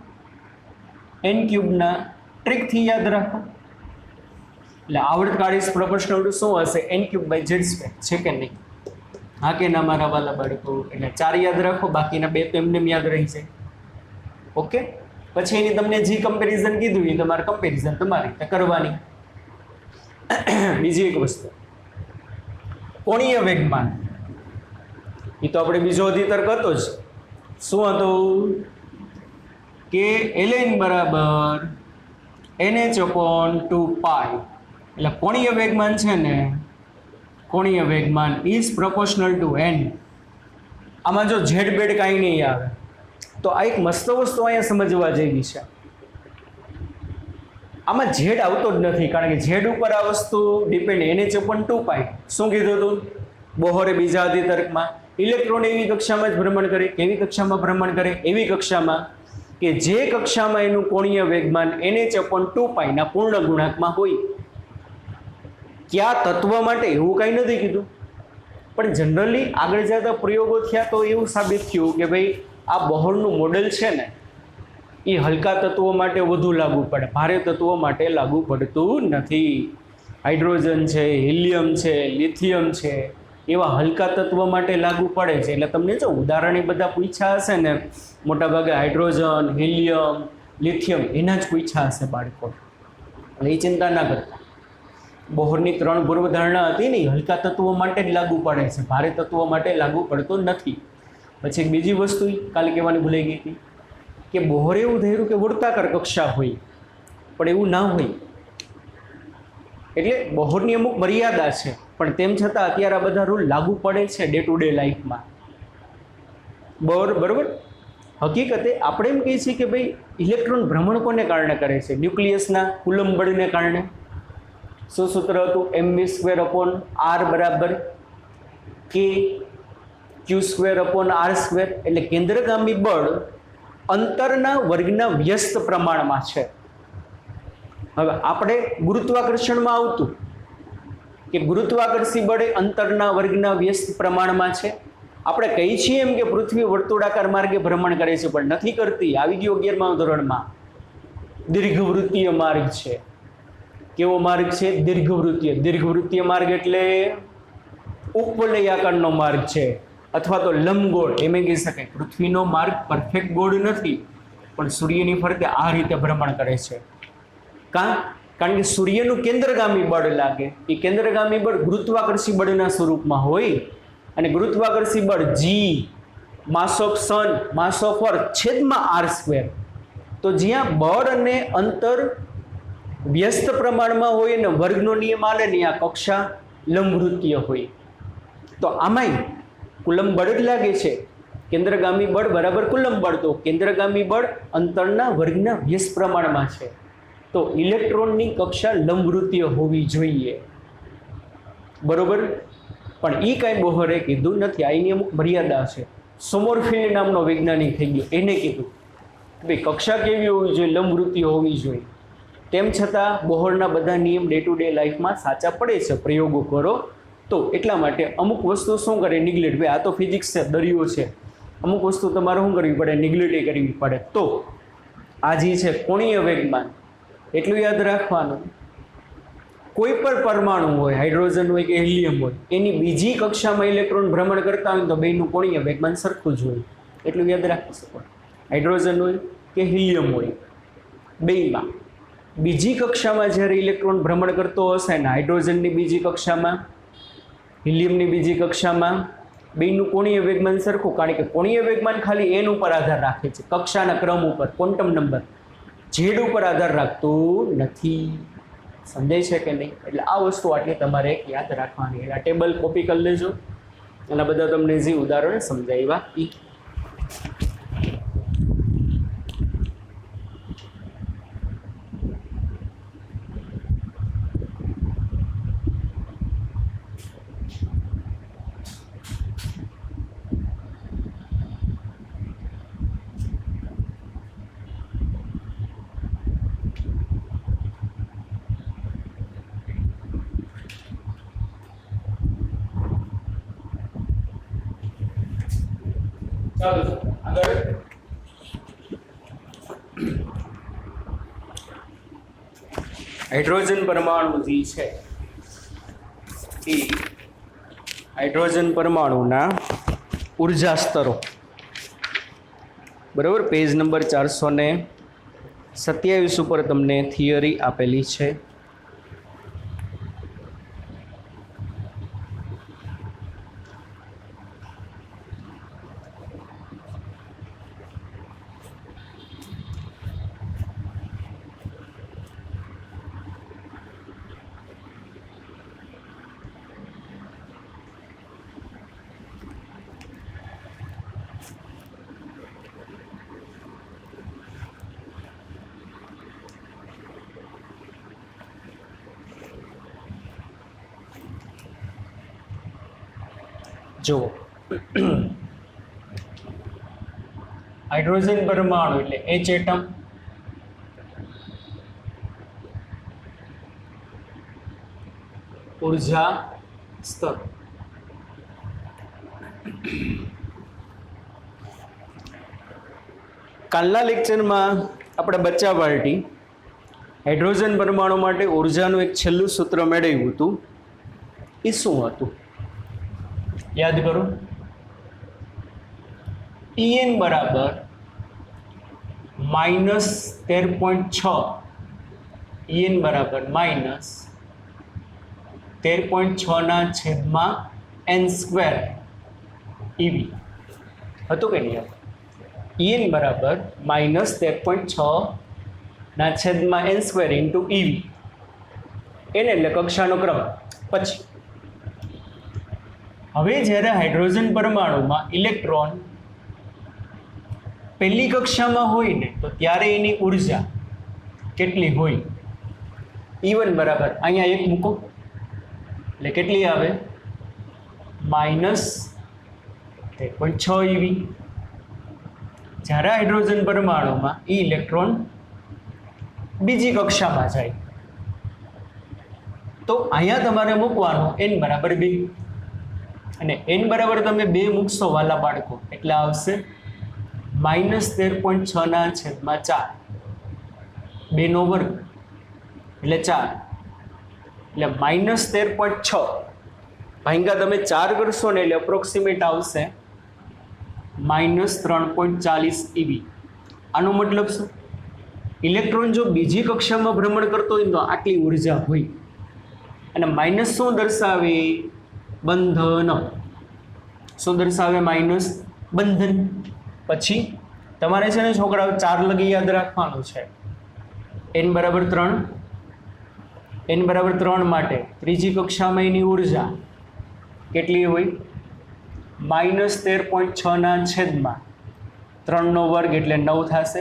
A: n³ ના ટ્રીકથી યાદ રાખો. એટલે આવર્તકાળ ઇઝ પ્રોપોર્શનલ ટુ શું હશે? n³/z². છે કે નહીં? હા કે ના મારા વાલા બાળકો? એટલે 4 યાદ રાખો, બાકીના 2 તો એમને યાદ રહી જાય. ઓકે. પછી એની તમને જે કમ્પેરિઝન કીધું એ તમારે કમ્પેરિઝન તમારી રીતે કરવાની. બીજી એક વસ્તુ, કોણીય વેગમાન. એ તો આપણે બીજો અધિતર્ક હતો જ. શું હતું? કે ln બરાબર nh/2π. એટલે કોણીય વેગમાન છે ને, કોણીય વેગમાન ઇઝ પ્રોપોર્શનલ ટુ n. આમાં જો ઝેડ બેડ કાંઈ નહીં આવે તો આ એક મસ્ત વસ્તુ અહીંયા સમજવા જેવી છે. આમાં ઝેડ આવતો જ નથી, કારણ કે ઝેડ ઉપર આ વસ્તુ ડિપેન્ડ. nh/2π શું કીધું હતું બોહરે બીજા અધિતર્કમાં? ઇલેક્ટ્રોન એવી કક્ષામાં જ ભ્રમણ કરે. કેવી કક્ષામાં ભ્રમણ કરે? એવી કક્ષામાં કે જે કક્ષામાં એનું કોણીય વેગમાન nh/2π ના પૂર્ણ ગુણાંકમાં હોય. કયા તત્વ માટે એવું કાંઈ નથી કીધું, પણ જનરલી આગળ જતા પ્રયોગો થયા તો એવું સાબિત થયું કે ભાઈ આ બોહરનું મોડેલ છે ને એ હલકા તત્વો માટે વધુ લાગુ પડે, ભારે તત્વો માટે લાગુ પડતું નથી. હાઇડ્રોજન છે, હિલિયમ છે, લિથિયમ છે, એવા હલકા તત્વ માટે લાગુ પડે છે. એટલે તમને જો ઉદાહરણ એ બધા પૂછ્યા હશે ને, મોટાભાગે હાઇડ્રોજન, હિલિયમ, લિથિયમ એના જ પૂછ્યા હશે બાળકો. એટલે એ ચિંતા ના કરતા. બોહરની 3 પૂર્વધારણા હતી ને, હલકા તત્વો માટે જ લાગુ પડે છે, ભારે તત્વો માટે લાગુ પડતો નથી. પછી એક બીજી વસ્તુ કાલે કહેવાની ભૂલાઈ ગઈ હતી કે બોહરે એવું ધાર્યું કે વૃત્તાકાર કક્ષા હોય, પણ એવું ના હોય. એટલે બોહરની અમુક મર્યાદા છે, પણ તેમ છતાં અત્યારે આ બધા રૂલ લાગુ પડે છે ડે ટુ ડે લાઈફમાં. બરાબર. હકીકતે આપણે એમ કહીએ છીએ કે ભાઈ ઇલેક્ટ્રોન ભ્રમણ કોને કારણે કરે છે? ન્યુક્લિયસના કુલમ બળને કારણે. શું સૂત્ર હતું? mv²/r બરાબર k q²/r². એટલે કેન્દ્રગામી બળ અંતરના વર્ગના વ્યસ્ત પ્રમાણમાં છે. હવે આપણે ગુરુત્વાકર્ષણમાં આવતું કે ગુરુત્વાકર્ષી બળ એ અંતરના વર્ગના વ્યસ્ત પ્રમાણમાં છે. આપણે કહીએ છીએ એમ કે પૃથ્વી વર્તુળાકાર માર્ગે ભ્રમણ કરે છે, પણ નથી કરતી. આવી ગયો 11મા ધોરણમાં. દીર્ઘવૃત્તીય માર્ગ છે. કેવો માર્ગ છે? દીર્ઘવૃત્તીય. દીર્ઘવૃત્તીય માર્ગ એટલે ઉપવલયાકારનો માર્ગ છે, અથવા તો લંબગોળ એમ કહી શકાય. પૃથ્વીનો માર્ગ પરફેક્ટ ગોળ નથી, પણ સૂર્યની ફરતે આ રીતે ભ્રમણ કરે છે. કારણ કે સૂર્યનું કેન્દ્રગામી બળ લાગે. એ કેન્દ્રગામી બળ ગુરુત્વાકર્ષી બળના સ્વરૂપમાં હોય, અને ગુરુત્વાકર્ષી બળ g mass of sun mass of earth છેદમાં r². તો જ્યાં બળ અને અંતર વ્યસ્ત પ્રમાણમાં હોય અને વર્ગનો નિયમ આલે ને આ કક્ષા લંબવૃત્તીય હોય. તો આમાંય કુલમ બળ જ લાગે છે. કેન્દ્રગામી બળ બરાબર કુલમ બળ. તો કેન્દ્રગામી બળ અંતરના વર્ગના વ્યસ્ત પ્રમાણમાં છે. તો ઇલેક્ટ્રોનની કક્ષા લંબવૃત્તીય હોવી જોઈએ. બરોબર. પણ એ કાંઈ બોહરે કીધું નથી. આ એની અમુક મર્યાદા છે. સોમરફેલ્ડ નામનો વૈજ્ઞાનિક થઈ ગયો, એને કીધું કે ભાઈ કક્ષા કેવી હોવી જોઈએ? લંબવૃત્તીય હોવી જોઈએ. તેમ છતાં બોહરના બધા નિયમ ડે ટુ ડે લાઈફમાં સાચા પડે છે, પ્રયોગો કરો તો. એટલા માટે અમુક વસ્તુ શું કરે? નિગ્લેક્ટ. ભાઈ આ તો ફિઝિક્સ છે, દરિયો છે, અમુક વસ્તુ તમારે શું કરવી પડે? નિગ્લેક્ટ કરવી પડે. તો આ જે છે કોણીય વેગમાન, એટલું યાદ રાખવાનું. કોઈ પણ પરમાણુ હોય, હાઇડ્રોજન હોય કે હિલિયમ હોય, એની બીજી કક્ષામાં ઇલેક્ટ્રોન ભ્રમણ કરતા હોય તો બેનું કોણીય વેગમાન સરખું જ હોય. એટલું યાદ રાખી શકો. હાઇડ્રોજન હોય કે હિલિયમ હોય, બેમાં બીજી કક્ષામાં જ્યારે ઇલેક્ટ્રોન ભ્રમણ કરતો હશે ને, હાઇડ્રોજનની બીજી કક્ષામાં, હિલિયમની બીજી કક્ષામાં, બેનું કોણીય વેગમાન સરખું, કારણ કે કોણીય વેગમાન ખાલી એન ઉપર આધાર રાખે છે, કક્ષાના ક્રમ ઉપર, ક્વોન્ટમ નંબર ઝેડ ઉપર આધાર રાખતું નથી. સમજાય છે કે નહીં? એટલે આ વસ્તુ આટલી તમારે યાદ રાખવાની. આ ટેબલ કોપી કરી લેજો, અને બધા તમને જે ઉદાહરણ સમજાવ્યા એ. ચાલો આગળ. હાઇડ્રોજન પરમાણુ જે છે એ હાઇડ્રોજન પરમાણુના ઉર્જા સ્તરો, બરાબર, પેજ નંબર 427 ઉપર તમને થિયરી આપેલી છે. જુઓ, હાઇડ્રોજન પરમાણુ એટલે H એટમ, ઉર્જા સ્તર. કાલના લેક્ચરમાં આપણે બચ્ચા પાર્ટી હાઇડ્રોજન પરમાણુ માટે ઉર્જાનું એક છેલ્લું સૂત્ર મેળવ્યું હતું. એ શું હતું? યાદ કરો. En બરાબર -13.6, En બરાબર -13.6/n² eV હતું કે નહીં? En બરાબર -13.6/n² eV. એને એટલે કક્ષાનો ક્રમ. પછી હવે જ્યારે હાઇડ્રોજન પરમાણુમાં ઇલેક્ટ્રોન પહેલી કક્ષામાં હોય ને, તો ત્યારે એની ઉર્જા કેટલી હોય? E1 બરાબર અહીંયા એક મૂકો એટલે કેટલી આવે? -13.6 eV. જ્યારે હાઇડ્રોજન પરમાણુમાં એ ઇલેક્ટ્રોન બીજી કક્ષામાં જાય, તો અહીંયા તમારે મૂકવાનું n બરાબર 2. અને n બરાબર તમે 2 મૂકશો વાલા બાળકો, એટલે આવશે -13.6/4, 2 નો વર્ગ એટલે 4, એટલે -13.6 ભાગ્યા તમે 4 કરશો ને એટલે અપ્રોક્સિમેટ આવશે -3.40 eV. આનો મતલબ શું? ઇલેક્ટ્રોન જો બીજી કક્ષામાં ભ્રમણ કરતો હોય તો આટલી ઉર્જા હોય. અને માઇનસ શું દર્શાવે? બંધન. શું દર્શાવે? માઇનસ બંધન. પછી તમારે છે ને છોકરાઓ 4 લગી યાદ રાખવાનું છે. n બરાબર 3, n બરાબર 3 માટે ત્રીજી કક્ષામાં એની ઉર્જા કેટલી હોય? -13.6/3 એટલે 9 થશે.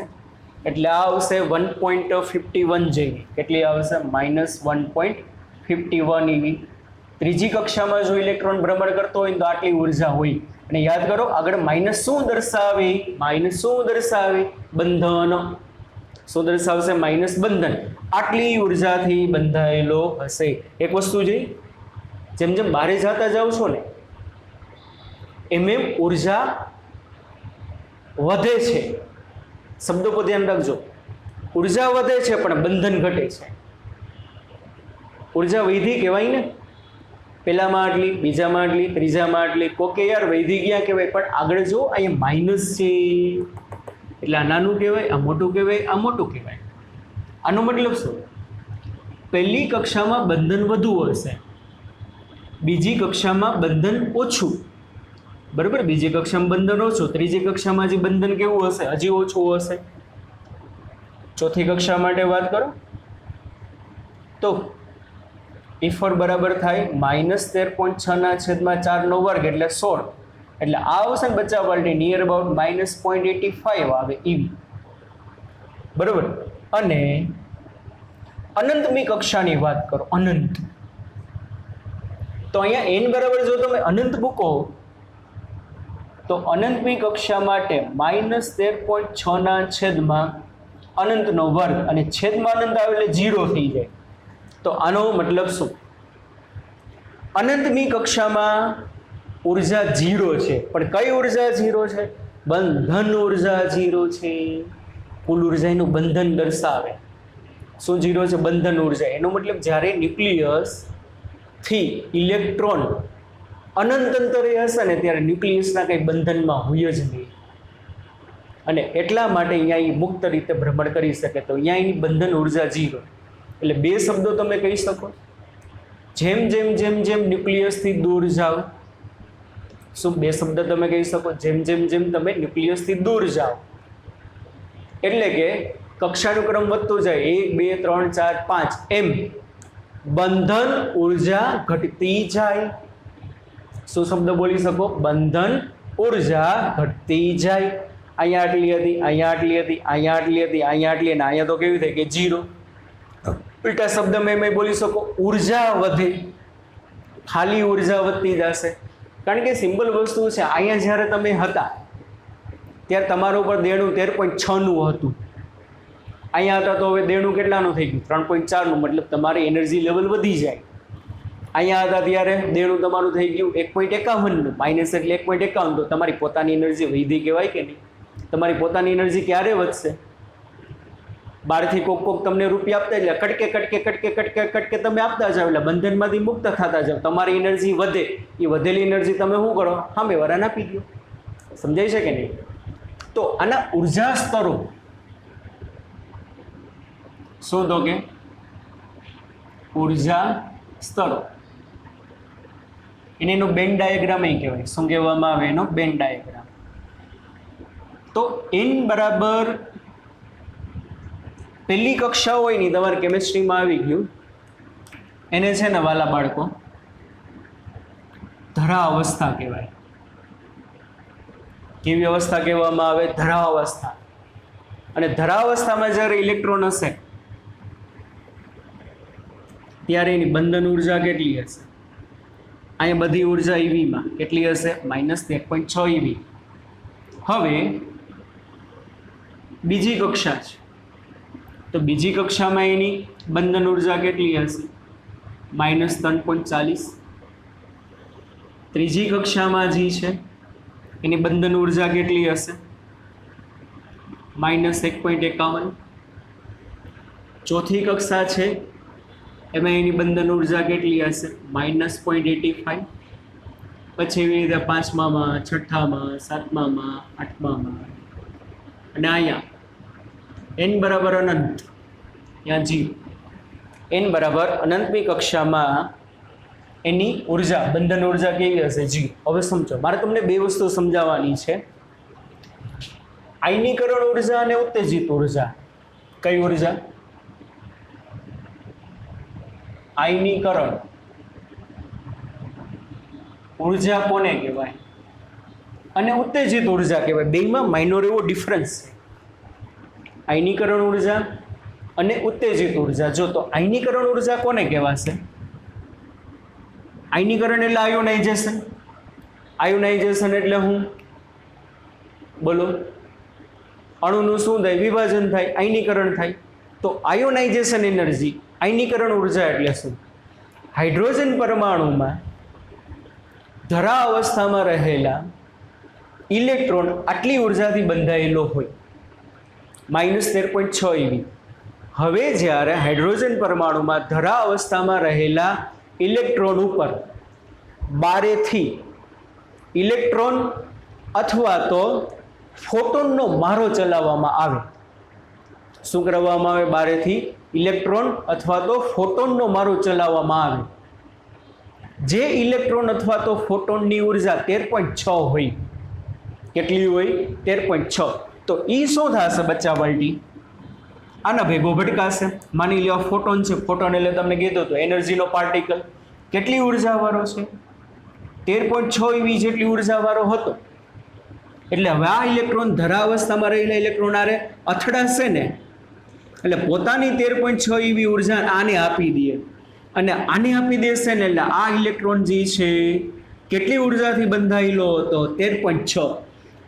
A: એટલે આ આવશે 1.51 જઈને. કેટલી આવશે? -1.51 eV. ત્રીજી કક્ષામાં જો ઇલેક્ટ્રોન ભ્રમણ કરતો હોય તો આટલી ઉર્જા હોય. અને યાદ કરો, આગળ માઇનસ શું દર્શાવે? માઇનસ શું દર્શાવે? બંધન. શું દર્શાવશે? માઇનસ બંધન. આટલી ઉર્જાથી બંધાયેલો હશે. એક વસ્તુ જોઈ, જેમ જેમ બહારે જતા જાઓ છો ને, એમ એમ ઉર્જા વધે છે. શબ્દો પર ધ્યાન રાખજો. ઉર્જા વધે છે પણ બંધન ઘટે છે. ઉર્જા વૈધી કહેવાય ને, પહેલામાં આટલી, બીજામાં આટલી, ત્રીજામાં આટલી, કોકે યાર વૈધી ગયા કહેવાય, પણ આગળ જો અહીંયા માઇનસ છે એટલે આ નાનું કહેવાય, આ મોટું કહેવાય, આ મોટું કહેવાય. આનો મતલબ શું? પહેલી કક્ષામાં બંધન વધુ હશે, બીજી કક્ષામાં બંધન ઓછું, બરાબર? બીજી કક્ષામાં બંધન ઓછું, ત્રીજી કક્ષામાં હજી બંધન કેવું હશે? હજી ઓછું હશે. ચોથી કક્ષા માટે વાત કરો તો E4 બરાબર થાય -13.6/4 એટલે 16, એટલે આ આવશે ને બચ્ચા પાર્ટી નિયર અબાઉટ -0.85 આવે EV, બરાબર? અને અનંતમી કક્ષાની વાત કરો, અનંત, તો અહીંયા n બરાબર જો તમે અનંત મૂકો તો અનંતમી કક્ષા માટે -13.6 અનંતનો વર્ગ અને છેદમાં અનંત આવે એટલે 0 થઈ જાય. તો આનો મતલબ શું? અનંતમી કક્ષામાં ઉર્જા 0 છે, પણ કઈ ઉર્જા 0 છે? બંધન ઉર્જા 0 છે. કુલ ઉર્જા એનું બંધન દર્શાવે. શું 0 છે? બંધન ઉર્જા. એનો મતલબ જ્યારે ન્યુક્લિયસ થી ઇલેક્ટ્રોન અનંત અંતરે હશે ને ત્યારે ન્યુક્લિયસના કંઈ બંધનમાં હોય જ નહીં, અને એટલા માટે અહીંયા એ મુક્ત રીતે ભ્રમણ કરી શકે. તો અહીંયા એની બંધન ઉર્જા 0. એટલે બે શબ્દો તમે કહી શકો, જેમ જેમ જેમ જેમ ન્યુક્લિયસથી દૂર જાઓ. શું બે શબ્દ તમે કહી શકો? જેમ જેમ જેમ તમે ન્યુક્લિયસથી દૂર જાઓ એટલે કે કક્ષાનો ક્રમ વધતો જાય, 1 2 3 4 5 એમ બંધન ઉર્જા ઘટતી જાય. શું શબ્દ બોલી શકો? બંધન ઉર્જા ઘટતી જાય. અહીંયા આટલી હતી, અહીંયા આટલી હતી, અહીંયા આટલી હતી, અહીંયા આટલી, અને અહીંયા તો કેવી થાય કે 0. ઉલટા શબ્દ મેં બોલી શકો, ઉર્જા વધે, ખાલી ઉર્જા વધતી જશે. કારણ કે સિમ્પલ વસ્તુ છે, અહીંયા જ્યારે તમે હતા ત્યારે તમારા ઉપર દેણું 13.6નું હતું, અહીંયા હતા તો હવે દેણું કેટલાનું થઈ ગયું? 3.4નું. મતલબ તમારી એનર્જી લેવલ વધી જાય. અહીંયા હતા ત્યારે દેણું તમારું થઈ ગયું 1.51નું, માઇનસ એટલે 1.51, તો તમારી પોતાની એનર્જી વધી કહેવાય કે નહીં? તમારી પોતાની એનર્જી ક્યારે વધશે? બહારથી કોક કોક તમને રૂપિયા આપતા એટલે કટકે કટકે કટકે કટકે કટકે તમે આપતા જાઓ, એટલે બંધનમાંથી મુક્ત થતા જાઓ, તમારી એનર્જી વધે. એ વધેલી એનર્જી તમે શું કરો? સામેવાળાને આપી દો. સમજાય છે કે નહીં? તો આના ઉર્જા સ્તરો શોધો કે ઉર્જા સ્તરો, એને એનો બેન ડાયાગ્રામ એ કહેવાય. શું કહેવામાં આવે? એનો બેન ડાયાગ્રામ. તો n બરાબર પહેલી કક્ષા હોય ને, તમારે કેમિસ્ટ્રીમાં આવી ગયું, એને છે ને વાલા બાળકો ધરા અવસ્થા કહેવાય. કેવી અવસ્થા કહેવામાં આવે? ધરા અવસ્થા. અને ધરા અવસ્થામાં જ્યારે ઇલેક્ટ્રોન હશે ત્યારે એની બંધન ઉર્જા કેટલી હશે? અહીંયા બધી ઉર્જા EVમાં કેટલી હશે? -1.6 EV. હવે બીજી કક્ષા છે, તો બીજી કક્ષામાં એની બંધન ઉર્જા કેટલી હશે? -3.40. ત્રીજી કક્ષામાં જે છે એની બંધન ઉર્જા કેટલી હશે? -1.51. ચોથી કક્ષા છે એમાં એની બંધન ઉર્જા કેટલી હશે? -0.85. પછી એવી રીતે 5મામાં, 6મામાં, 7મામાં, 8મામાં, અને અહીંયા n બરાબર અનંત, ત્યાં 0. n બરાબર અનંતમી કક્ષામાં એની ઉર્જા, બંધન ઉર્જા કેવી હશે? 0. હવે સમજો, મારે તમને બે વસ્તુ સમજાવવાની છે, આયનીકરણ ઉર્જા અને ઉત્તેજિત ઉર્જા. કઈ ઉર્જા? આયનીકરણ ઉર્જા કોને કહેવાય? અને ઉત્તેજિત ઉર્જા કહેવાય. બેમાં માઇનોર એવો ડિફરન્સ છે, આયનીકરણ ઉર્જા અને ઉત્તેજિત ઉર્જા. જો તો આયનીકરણ ઉર્જા કોને કહેવાશે? આયનીકરણ એટલે આયોનાઇઝેશન. આયોનાઇઝેશન એટલે હું બોલો? અણુનું શું થાય? વિભાજન થાય, આયનીકરણ થાય. તો આયોનાઇઝેશન એનર્જી, આયનીકરણ ઉર્જા એટલે શું? હાઇડ્રોજન પરમાણુમાં ધરા અવસ્થામાં રહેલા ઇલેક્ટ્રોન આટલી ઉર્જાથી બંધાયેલો હોય, -13.6 EV. હવે જ્યારે હાઇડ્રોજન પરમાણુમાં ધરા અવસ્થામાં રહેલા ઇલેક્ટ્રોન ઉપર બારેથી ઇલેક્ટ્રોન અથવા તો ફોટોનનો મારો ચલાવવામાં આવે. શું કરવામાં આવે? બારેથી ઇલેક્ટ્રોન અથવા તો ફોટોનનો મારો ચલાવવામાં આવે, જે ઇલેક્ટ્રોન અથવા તો ફોટોનની ઉર્જા 13.6 હોય. કેટલી હોય? 13.6. તો એ શું થશે બચ્ચા બાલ્ટી? આના ભેગો ભટકાશે. માની લો ફોટોન છે, ફોટોન એટલે તમને કીધું તો એનર્જીનો પાર્ટિકલ. કેટલી ઉર્જાવાળો છે? 13.6 eV જેટલી ઉર્જાવાળો હતો. એટલે હવે આ ઇલેક્ટ્રોન ધરાવસ્થામાં રહેલા ઇલેક્ટ્રોન આરે અથડાશે ને, એટલે પોતાની 13.6 eV ઉર્જા આને આપી દે, અને આને આપી દેશે ને એટલે આ ઇલેક્ટ્રોન જે છે કેટલી ઉર્જાથી બંધાયેલો હતો? 13.6.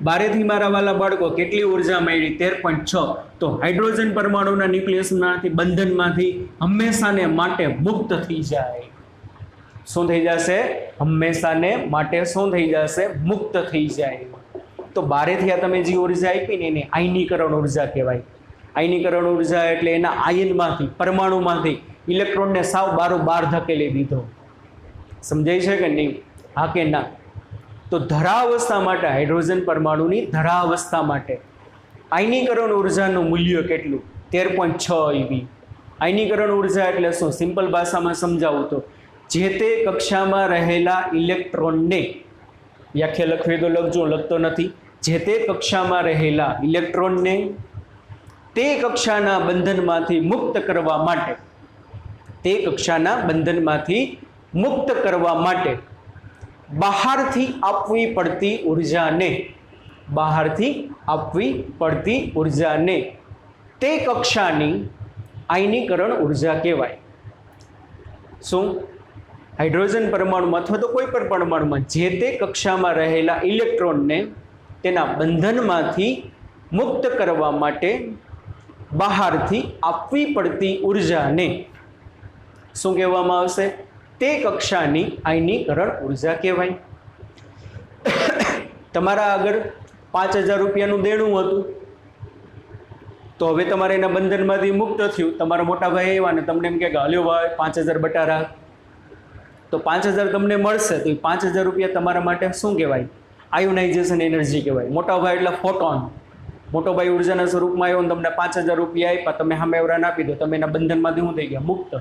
A: બારેથી મારા વાલા બાળકો કેટલી ઉર્જા મળી? 13.6. તો હાઇડ્રોજન પરમાણુના ન્યુક્લિયસમાંથી બંધનમાંથી હંમેશાને માટે મુક્ત થઈ જાય. શું થઈ જશે? હંમેશાને માટે શું થઈ જશે? મુક્ત થઈ જાય. તો બારેથી આ તમે જે ઉર્જા આપી ને એને આયનીકરણ ઉર્જા કહેવાય. આયનીકરણ ઉર્જા એટલે એના આયનમાંથી, પરમાણુમાંથી ઇલેક્ટ્રોનને સાવ બારોબાર ધકેલી દીધો. સમજાય છે કે નહીં? હા કે ના? તો ધરાવસ્થા માટે, હાઇડ્રોજન પરમાણુની ધરાવસ્થા માટે આયનીકરણ ઉર્જાનું મૂલ્ય કેટલું? 13.6 eV. આયનીકરણ ઉર્જા એટલે શું? સિમ્પલ ભાષામાં સમજાવું તો જે તે કક્ષામાં રહેલા ઇલેક્ટ્રોનને, વ્યાખ્યા લખવી તો લખજો, લખતો નથી. જે તે કક્ષામાં રહેલા ઇલેક્ટ્રોનને તે કક્ષાના બંધનમાંથી મુક્ત કરવા માટે, તે કક્ષાના બંધનમાંથી મુક્ત કરવા માટે બહારથી આપવી પડતી ઉર્જાને, બહારથી આપવી પડતી ઉર્જાને તે કક્ષાની આયનીકરણ ઉર્જા કહેવાય. શું? હાઇડ્રોજન પરમાણુમાં અથવા તો કોઈ પણ પરમાણુમાં જે તે કક્ષામાં રહેલા ઇલેક્ટ્રોનને તેના બંધનમાંથી મુક્ત કરવા માટે બહારથી આપવી પડતી ઉર્જાને શું કહેવામાં આવશે? તે કક્ષાની આયનીકરણ ઉર્જા કહેવાય. તમારા આગળ 5,000 રૂપિયાનું દેણું હતું, તો હવે તમારે એના બંધનમાંથી મુક્ત થયું. તમારા મોટા ભાઈ એવા ને તમને એમ કે હલ્યો ભાઈ 5,000 બટારા, તો 5,000 તમને મળશે. તો એ 5,000 રૂપિયા તમારા માટે શું કહેવાય? આયોનાઇઝેશન એનર્જી કહેવાય. મોટા ભાઈ એટલે ફોટોન. મોટો ભાઈ ઉર્જાના સ્વરૂપમાં આવ્યો ને તમને 5,000 રૂપિયા આપ્યા, તમે સામે એવરાને આપી દો, તમે એના બંધનમાંથી શું થઈ ગયા? મુક્ત.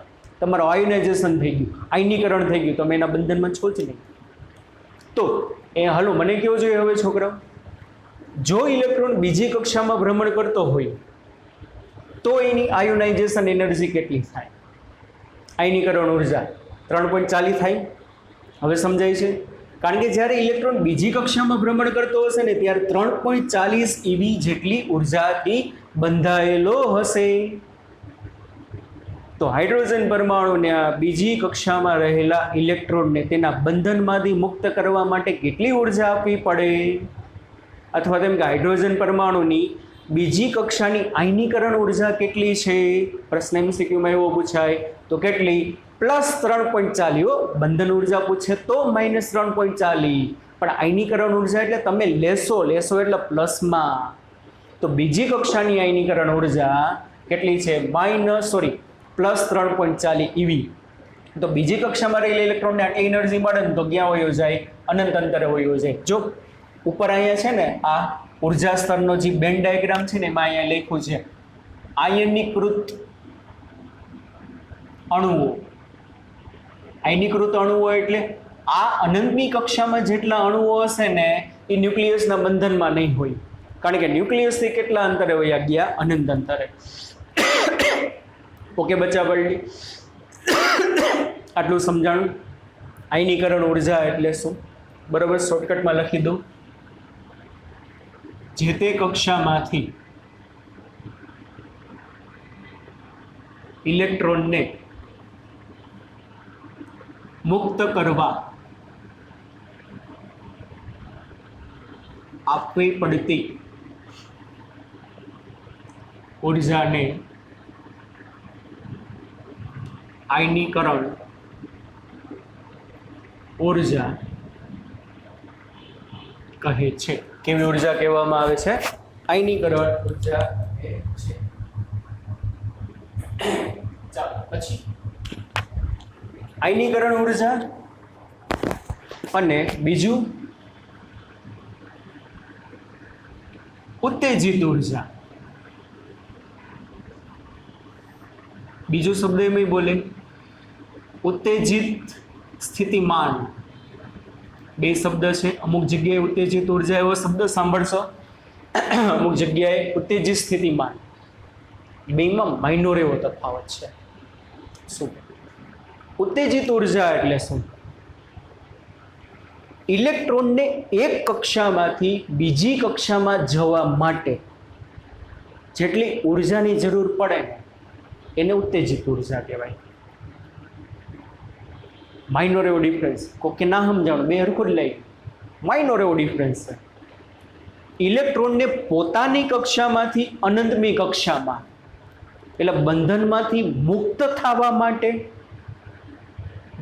A: તમારું આયોનાઇઝેશન થઈ ગયું, આયનીકરણ થઈ ગયું, તમે એના બંધનમાં છો જ નહીં. તો એ હાલો મને કેવું જોઈએ હવે છોકરાઓ? જો ઇલેક્ટ્રોન બીજી કક્ષામાં ભ્રમણ કરતો હોય તો એની આયોનાઇઝેશન એનર્જી કેટલી થાય? આયનીકરણ ઉર્જા 3.40 થાય. હવે સમજાય છે? કારણ કે જ્યારે ઇલેક્ટ્રોન બીજી કક્ષામાં ભ્રમણ કરતો હશે ને ત્યારે 3.40 eV જેટલી ઉર્જાથી બંધાયેલો હશે. તો હાઇડ્રોજન પરમાણુને બીજી કક્ષામાં રહેલા ઇલેક્ટ્રોનને તેના બંધનમાંથી મુક્ત કરવા માટે કેટલી ઉર્જા આપવી પડે? અથવા તેમ કે હાઇડ્રોજન પરમાણુની બીજી કક્ષાની આયનીકરણ ઉર્જા કેટલી છે? પ્રશ્ન MCQમાં એવો પૂછાય તો કેટલી? +3.40. બંધન ઉર્જા પૂછે તો -3.40, પણ આયનીકરણ ઉર્જા એટલે તમે લેશો એટલે પ્લસમાં. તો બીજી કક્ષાની આયનીકરણ ઉર્જા કેટલી છે? +3.40 eV. તો બીજી કક્ષામાં રહેલા ઇલેક્ટ્રોનને આટલી એનર્જી મળે ને તો ક્યાં વયો જાય? અનંત અંતરે વયો જાય. જો ઉપર અહીંયા છે ને આ ઉર્જા સ્તરનો જે બેન્ડ ડાયાગ્રામ છે ને એમાં અહીંયા લખ્યું છે આયનીકૃત અણુઓ. આયનીકૃત અણુઓ એટલે આ અનંતની કક્ષામાં જેટલા અણુઓ હશે ને એ ન્યુક્લિયસના બંધનમાં નહીં હોય, કારણ કે ન્યુક્લિયસથી કેટલા અંતરે વયા ગયા? અનંત અંતરે. ઓકે બચ્ચા બલ્ડી, આટલું સમજાણું. આયનીકરણ ઉર્જા એટલે શું? બરોબર, શોર્ટકટમાં લખી દઉં. જે તે કક્ષામાંથી ઇલેક્ટ્રોનને મુક્ત કરવા આપવી પડતી ઉર્જાને આયનીકરણ ઉર્જા કહે છે. કેવી ઉર્જા કહેવામાં આવે છે? આયનીકરણ ઉર્જા કહે છે. ચાલો પછી આયનીકરણ ઉર્જા અને બીજું ઉત્તેજિત ઉર્જા. બીજો શબ્દ એમ બોલે ઉત્તેજિત સ્થિતિમાન. બે શબ્દ છે. અમુક જગ્યાએ ઉત્તેજિત ઉર્જા એવો શબ્દ સાંભળશો, અમુક જગ્યાએ ઉત્તેજિત સ્થિતિમાન. બેમાં માઇનોર એવો તફાવત છે. શું ઉત્તેજિત ઉર્જા એટલે શું? ઇલેક્ટ્રોનને એક કક્ષામાંથી બીજી કક્ષામાં જવા માટે જેટલી ઉર્જાની જરૂર પડે એને ઉત્તેજિત ઉર્જા કહેવાય. માઇનોર એવો ડિફરન્સ. કોકે ના સમજાણો, બે હરખું જ લઈ. માઇનોર એવો ડિફરન્સ છે. ઇલેક્ટ્રોનને પોતાની કક્ષામાંથી અનંતમી કક્ષામાં એટલે બંધનમાંથી મુક્ત થવા માટે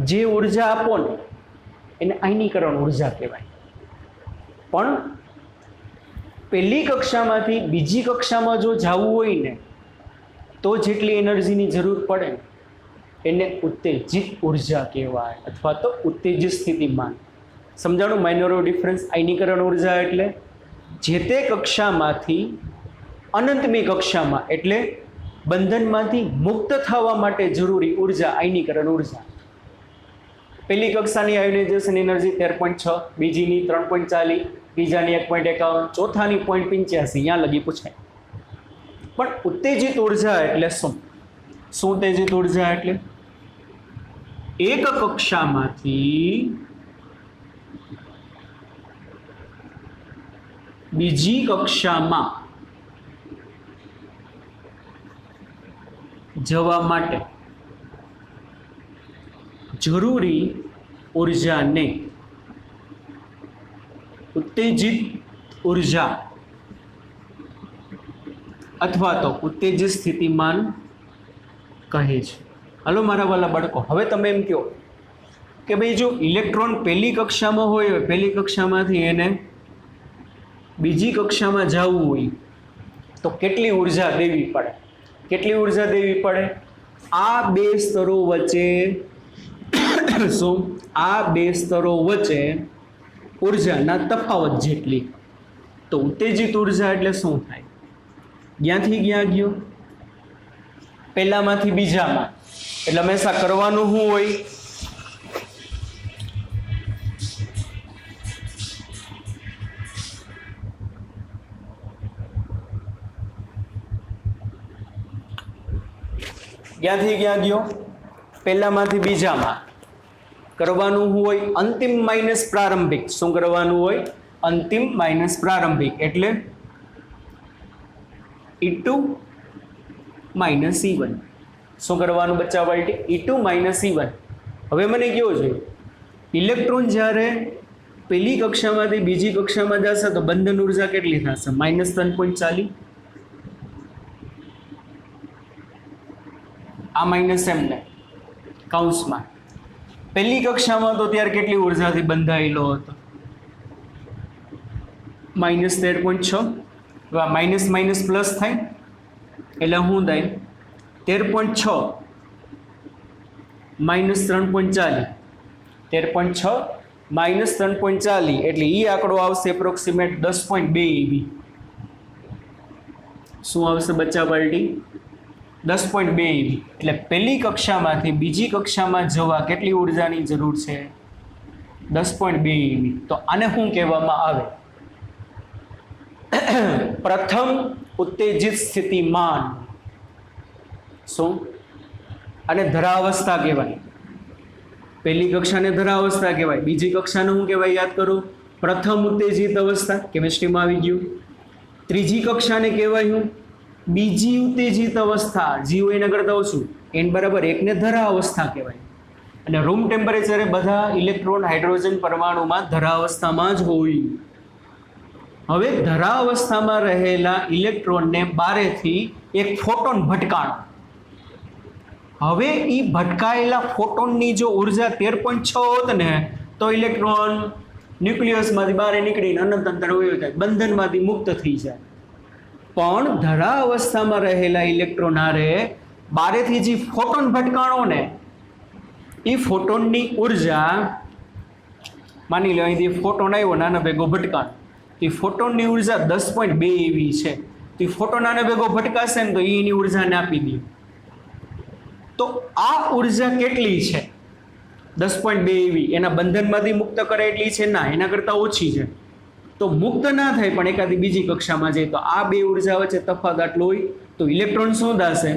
A: જે ઉર્જા આપો ને એને આયનીકરણ ઉર્જા કહેવાય. પણ પહેલી કક્ષામાંથી બીજી કક્ષામાં જો જવું હોય ને તો જેટલી એનર્જીની જરૂર પડે એને ઉત્તેજિત ઉર્જા કહેવાય અથવા તો ઉત્તેજિત સ્થિતિમાન. સમજાણું માઇનોર ડિફરન્સ? આયનીકરણ ઉર્જા એટલે જે તે કક્ષામાંથી અનંતમી કક્ષામાં એટલે બંધનમાંથી મુક્ત થવા માટે જરૂરી ઉર્જા આયનીકરણ ઉર્જા. પહેલી કક્ષાની આયોનાઇઝેશન એનર્જી 13.6, બીજીની 3.40, ત્રીજાની 1.51, ચોથાની 0.85. અહીંયા લગી પૂછાય. પણ ઉત્તેજિત ઉર્જા એટલે શું? શું ઉત્તેજિત ઉર્જા એટલે? એક કક્ષામાંથી બીજી કક્ષામાં જવા માટે જરૂરી ઉર્જાને ઉત્તેજિત ઉર્જા અથવા તો ઉત્તેજિત સ્થિતિમાન કહે છે. હલો મારા વાલા બાળકો, હવે તમે એમ કહો કે ભાઈ જો ઇલેક્ટ્રોન પહેલી કક્ષામાં હોય, પહેલી કક્ષામાંથી એને બીજી કક્ષામાં જવું હોય તો કેટલી ઉર્જા દેવી પડે? કેટલી ઉર્જા દેવી પડે? આ બે સ્તરો વચ્ચે શું? આ બે સ્તરો વચ્ચે ઉર્જાના તફાવત જેટલી. તો ઉત્તેજિત ઉર્જા એટલે શું થાય? ક્યાંથી ક્યાં ગયો? પહેલામાંથી બીજામાં. એટલે હંમેશા કરવાનું શું હોય? ક્યાંથી ક્યાં ગયો? પહેલામાંથી બીજામાં. કરવાનું હોય અંતિમ માઇનસ પ્રારંભિક. શું કરવાનું હોય? અંતિમ માઇનસ પ્રારંભિક એટલે E2 માઇનસ E1. શું કરવાનું બચ્ચા બાલ્ટી? E2 minus E1. હવે મને કેવો જોઈએ? ઇલેક્ટ્રોન જ્યારે પહેલી કક્ષામાંથી બીજી કક્ષામાં જશે તો બંધન ઉર્જા કેટલી થશે? -3.40. આ માઇનસ એમને કૌંસમાં. પહેલી કક્ષામાં તો ત્યારે કેટલી ઉર્જાથી બંધાયેલો હતો? -13.6. માઇનસ માઇનસ પ્લસ થાય એટલે શું થાય? 13.6 માઇનસ 3.40. 13.6 માઇનસ 3.40 એટલે એ આંકડો આવશે એપ્રોક્સિમેટ 10.2 EV. શું આવશે બચ્ચા પાર્ટી? 10.2 EV. એટલે પહેલી કક્ષામાંથી બીજી કક્ષામાં જવા કેટલી ઉર્જાની જરૂર છે? 10.2 EV. તો આને શું કહેવામાં આવે? પ્રથમ ઉત્તેજિત સ્થિતિમાન. શું? અને ધરાવસ્થા કહેવાય. પહેલી કક્ષાને ધરાવસ્થા કહેવાય. બીજી કક્ષાને શું કહેવાય? યાદ કરો. પ્રથમ ઉત્તેજિત અવસ્થા. કેમિસ્ટ્રીમાં આવી ગયું. ત્રીજી કક્ષાને કહેવાય શું? બીજી ઉત્તેજિત અવસ્થા. જીઓ એના કરતા ઓછું n બરાબર 1 ને ધરાવસ્થા કહેવાય. અને રૂમ ટેમ્પરેચરે બધા ઇલેક્ટ્રોન હાઇડ્રોજન પરમાણુમાં ધરાવસ્થામાં જ હોય. હવે ધરાવસ્થામાં રહેલા ઇલેક્ટ્રોનને બારેથી એક ફોટોન ભટકાણો. હવે એ ભટકાયેલા ફોટોનની જો ઉર્જા 13.6 હોત ને તો ઇલેક્ટ્રોન ન્યુક્લિયસમાંથી બહાર નીકળીને અનંત અંતર વયો જાય, બંધનમાંથી મુક્ત થઈ જાય. પણ ધરા અવસ્થામાં રહેલા ઇલેક્ટ્રોન હારે બારેથી જે ફોટોન ભટકાણો ને એ ફોટોનની ઉર્જા, માની લો અહીંથી ફોટોન આવ્યો નાનો ભેગો ભટકાણ, એ ફોટોનની ઉર્જા 10.2 એવી છે. તો એ ફોટોન આને ભેગો ભટકાશે ને તો એની ઉર્જાને આપી દે. તો આ ઉર્જા કેટલી છે 10.2 EV એના બંધનમાંથી મુક્ત કરે એટલી છે ના, એના કરતાં ઓછી છે. તો મુક્ત ના થાય પણ એકાદી બીજી કક્ષામાં જાય તો આ બે ઉર્જા વચ્ચે તફાવત આટલો હોય તો ઇલેક્ટ્રોન શું થશે?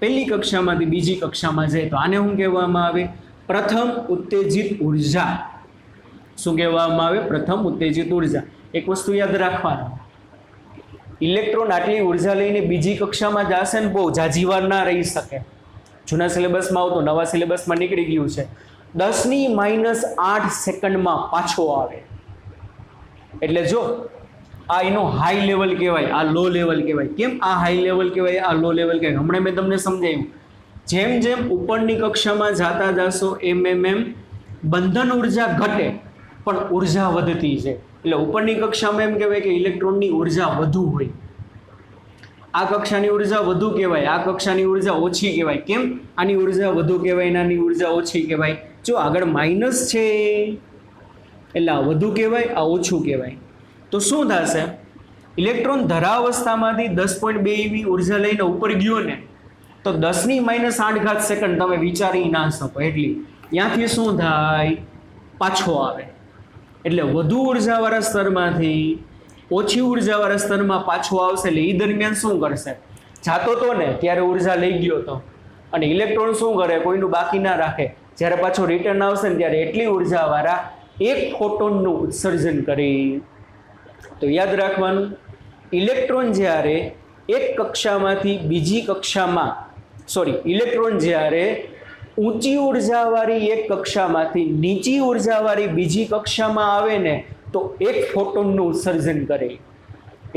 A: પહેલી કક્ષામાંથી બીજી કક્ષામાં જાય તો આને શું કહેવામાં આવે? પ્રથમ ઉત્તેજિત ઉર્જા. શું કહેવામાં આવે? પ્રથમ ઉત્તેજિત ઉર્જા. એક વસ્તુ યાદ રાખવાની, ઇલેક્ટ્રોન આટલી ઉર્જા લઈને બીજી કક્ષામાં જશે ને બહુ જાજી વાર ના રહી શકે. જૂના સિલેબસમાં આવતું, નવા સિલેબસમાં નીકળી ગયું છે. 10⁻8 સેકન્ડમાં પાછો આવે. એટલે જો આ એનો હાઈ લેવલ કહેવાય, આ લો લેવલ કહેવાય. કેમ આ હાઈ લેવલ કહેવાય, આ લો લેવલ કહેવાય? હમણાં મેં તમને સમજાવ્યું. જેમ જેમ ઉપરની કક્ષામાં જતા જશો એમ બંધન ઉર્જા ઘટે પણ ઉર્જા વધતી છે. એટલે ઉપરની કક્ષામાં એમ કહેવાય કે ઇલેક્ટ્રોનની ઉર્જા વધુ હોય. આ કક્ષાની ઉર્જા વધુ કહેવાય, આ કક્ષાની ઉર્જા ઓછી કહેવાય. કેમ આની ઉર્જા વધુ કહેવાય, આની ઉર્જા ઓછી કહેવાય? જો આગળ માઇનસ છે એટલે આ વધુ કહેવાય, આ ઓછું કહેવાય. તો શું થશે? ઇલેક્ટ્રોન ધરાવસ્થામાંથી 10.2 EV ઉર્જા લઈને ઉપર ગયો ને તો 10⁻8 સેકન્ડ તમે વિચારી ના શકો એટલી. ત્યાંથી શું થાય? પાછો આવે. એટલે વધુ ઉર્જાવાળા સ્તરમાંથી ઓછી ઉર્જાવાળા સ્તરમાં પાછો આવશે. એટલે એ દરમિયાન શું કરશે? જાતો તો ને ત્યારે ઉર્જા લઈ ગયો તો, અને ઇલેક્ટ્રોન શું કરે? કોઈનું બાકી ના રાખે. જ્યારે પાછો રિટર્ન આવશે ને ત્યારે એટલી ઉર્જાવાળા એક ફોટોનનું ઉત્સર્જન કરે. તો યાદ રાખવાનું, ઇલેક્ટ્રોન જ્યારે એક કક્ષામાંથી બીજી કક્ષામાં ઇલેક્ટ્રોન જ્યારે ઊંચી ઉર્જાવાળી એક કક્ષામાંથી નીચી ઉર્જાવાળી બીજી કક્ષામાં આવે ને તો એક ફોટોનનું ઉત્સર્જન કરે.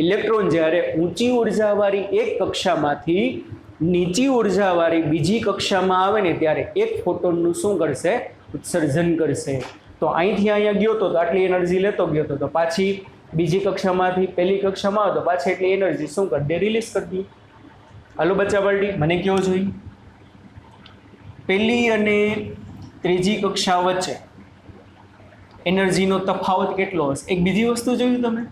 A: ઇલેક્ટ્રોન જ્યારે ઊંચી ઉર્જાવાળી એક કક્ષામાંથી નીચી ઉર્જાવાળી બીજી કક્ષામાં આવે ને ત્યારે એક ફોટોનનું શું કરશે? ઉત્સર્જન કરશે. તો અહીંથી અહીંયા ગયો તો આટલી એનર્જી લેતો ગયો તો પાછી બીજી કક્ષામાંથી પહેલી કક્ષામાં આવે તો પાછી એટલી એનર્જી શું કરી દે? રિલીઝ કરી દે. હાલો બચ્ચા પલટી, મને કેવો જોઈએ? પહેલી અને ત્રીજી કક્ષા વચ્ચે એનર્જીનો તફાવત કેટલો હશે? એક બીજી વસ્તુ જોયું તમે?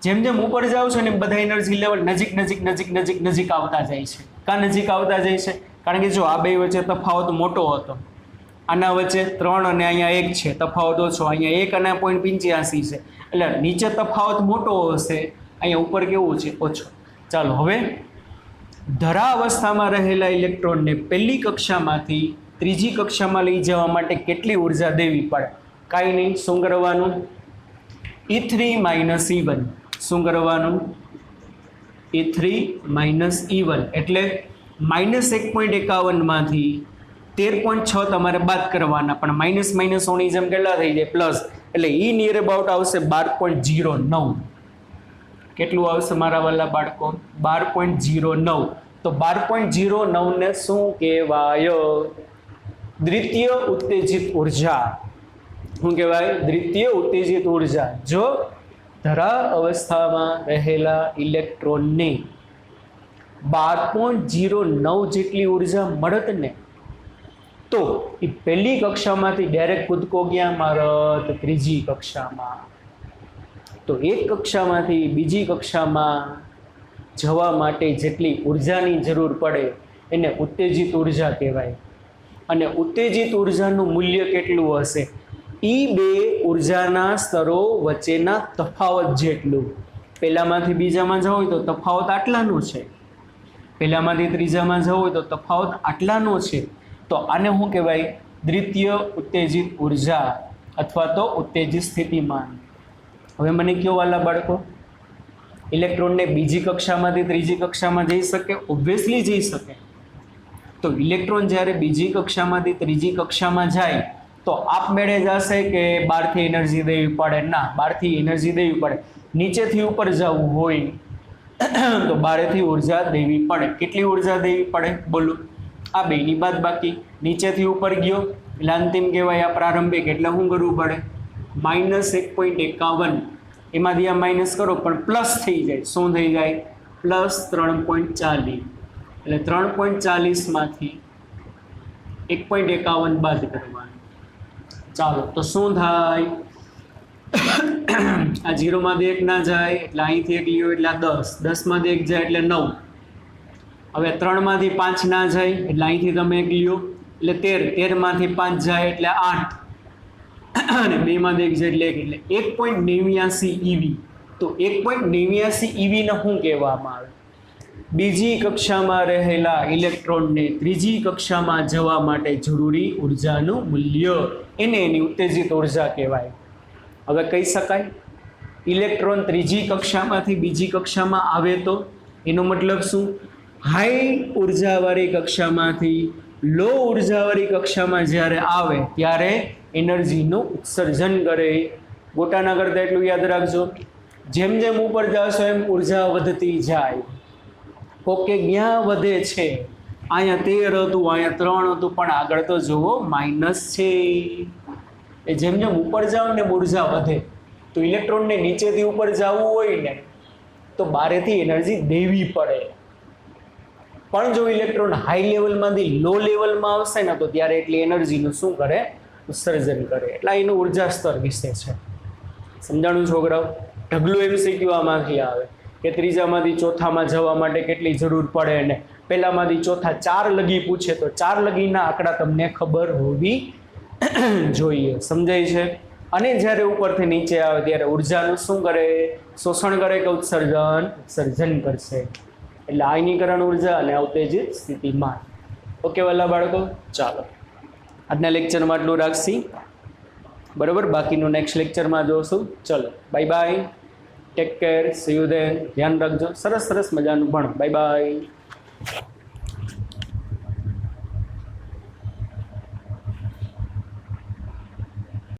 A: જેમ જેમ ઉપર જાઓ છો ને બધા એનર્જી લેવલ નજીક નજીક નજીક નજીક નજીક આવતા જાય છે. કાં નજીક આવતા જાય છે? કારણ કે જો આ બે વચ્ચે તફાવત મોટો હતો, આના વચ્ચે 3 અને અહીંયા 1 છે, તફાવત ઓછો. અહીંયા 1 અને 0.85 છે, એટલે નીચે તફાવત મોટો હશે, અહીંયા ઉપર કેવું છે? ઓછો. ચાલો હવે ધરા અવસ્થામાં રહેલા ઇલેક્ટ્રોનને પહેલી કક્ષામાંથી ત્રીજી કક્ષામાં લઈ જવા માટે કેટલી ઉર્જા દેવી પડે? કાંઈ નહીં. શું કરવાનું? E3 - E1. શું કરવાનું? E3 - E1 એટલે -1.51 માંથી 13.6 તમારે બાદ કરવાના, પણ માઇનસ માઇનસ ઓની જેમ કેટલા થઈ જાય? પ્લસ. એટલે ઈ નિયર અબાઉટ આવશે 12.09. કેટલું આવશે મારા વાલા બાળકો? 12.09. તો 12.09 ને શું કહેવાય? દ્વિતીય ઉત્તેજિત ઉર્જા. શું કહેવાય? દ્વિતીય ઉત્તેજિત ઉર્જા. જો ધરા અવસ્થામાં રહેલા ઇલેક્ટ્રોનને 12.09 જેટલી ઉર્જા મળત ને તો એ પહેલી કક્ષામાંથી ડાયરેક્ટ કૂદકો ક્યાં મારત? ત્રીજી કક્ષામાં. તો એક કક્ષામાંથી બીજી કક્ષામાં જવા માટે જેટલી ઉર્જાની જરૂર પડે એને ઉત્તેજિત ઉર્જા કહેવાય. અને ઉત્તેજિત ઉર્જાનું મૂલ્ય કેટલું હશે? એ બે ઉર્જાના સ્તરો વચ્ચેના તફાવત જેટલું. પહેલામાંથી બીજામાં જવું હોય તો તફાવત આટલાનો છે, પહેલામાંથી ત્રીજામાં જવું હોય તો તફાવત આટલાનો છે. તો આને શું કહેવાય? દ્વિતીય ઉત્તેજિત ઉર્જા અથવા તો ઉત્તેજિત સ્થિતિમાન. હવે મને કયો વાલા બાળકો, ઇલેક્ટ્રોનને બીજી કક્ષામાંથી ત્રીજી કક્ષામાં જઈ શકે? ઓબ્વિયસલી જઈ શકે. તો ઇલેક્ટ્રોન જ્યારે બીજી કક્ષામાંથી ત્રીજી કક્ષામાં જાય તો આપમેળે જશે કે બહારથી એનર્જી દેવી પડે? ના, બહારથી એનર્જી દેવી પડે. નીચેથી ઉપર જવું હોય તો બહારથી ઉર્જા દેવી પડે. કેટલી ઉર્જા દેવી પડે? બોલો. આ બેની બાદ બાકી. નીચેથી ઉપર ગયો એટલે અંતિમ કહેવાય આ પ્રારંભિક. એટલે શું કરવું પડે? -1.51. એમાંથી આ માઇનસ કરો પણ પ્લસ થઈ જાય. શું થઈ જાય? +3.40. એટલે 3.40 માંથી 1.51 બાદ કરવાનું. ચાલો તો શું થાય? આ 0 માંથી 1 ના જાય એટલે અહીંથી 1 લ્યો એટલે આ 10. 10 માંથી 1 જાય એટલે 9. હવે 3માંથી 5 ના જાય એટલે અહીંથી તમે 1 લ્યો એટલે 13, 13માંથી 5 જાય એટલે 8 અને 2માંથી 1 જાય એટલે 1 એટલે 1.89 EV. તો 1.89 EV ને શું કહેવામાં આવે? બીજી કક્ષામાં રહેલા ઇલેક્ટ્રોનને ત્રીજી કક્ષામાં જવા માટે જરૂરી ઉર્જાનું મૂલ્ય, એને એની ઉત્તેજિત ઉર્જા કહેવાય. હવે કહી શકાય ઇલેક્ટ્રોન ત્રીજી કક્ષામાંથી બીજી કક્ષામાં આવે તો એનો મતલબ શું? હાઈ ઉર્જાવાળી કક્ષામાંથી લો ઉર્જાવાળી કક્ષામાં જ્યારે આવે ત્યારે એનર્જીનું ઉત્સર્જન કરે. ગોટાના કરતા એટલું યાદ રાખજો, જેમ જેમ ઉપર જશો એમ ઉર્જા વધતી જાય. ઓકે, ક્યાં વધે છે? અહીંયા 13 હતું, અહીંયા 3 હતું, પણ આગળ તો જુઓ માઇનસ છે. એ જેમ જેમ ઉપર જાઓ ને ઉર્જા વધે. તો ઇલેક્ટ્રોનને નીચેથી ઉપર જવું હોય ને તો બારેથી એનર્જી દેવી પડે. પણ જો ઇલેક્ટ્રોન હાઈ લેવલમાંથી લો લેવલમાં આવશે ને તો ત્યારે એટલી એનર્જીનું શું કરે? ઉત્સર્જન કરે. એટલે એનું ઉર્જા સ્તર વિશે છે. સમજાણું છોકરાઓ? ઢગલું MCQ આમાંથી આવે કે ત્રીજામાંથી ચોથામાં જવા માટે કેટલી જરૂર પડે, ને પહેલામાંથી ચોથા 4 લગી પૂછે તો 4 લગીના આંકડા તમને ખબર હોવી જોઈએ. સમજાય છે? અને જ્યારે ઉપરથી નીચે આવે ત્યારે ઉર્જાનું શું કરે? શોષણ કરે કે ઉત્સર્જન? ઉત્સર્જન કરશે. એટલે આયનીકરણ ઉર્જા અને ઉત્તેજિત સ્થિતિમાન. ઓકે વાલા બાળકો, ચાલો આજના લેક્ચરમાં આટલું રાખશી. બરાબર, બાકીનું નેક્સ્ટ લેક્ચરમાં જોશું. ચલો, bye bye, take care, C you then. ધ્યાન રાખજો. સરસ સરસ મજાનું ભણો. Bye bye.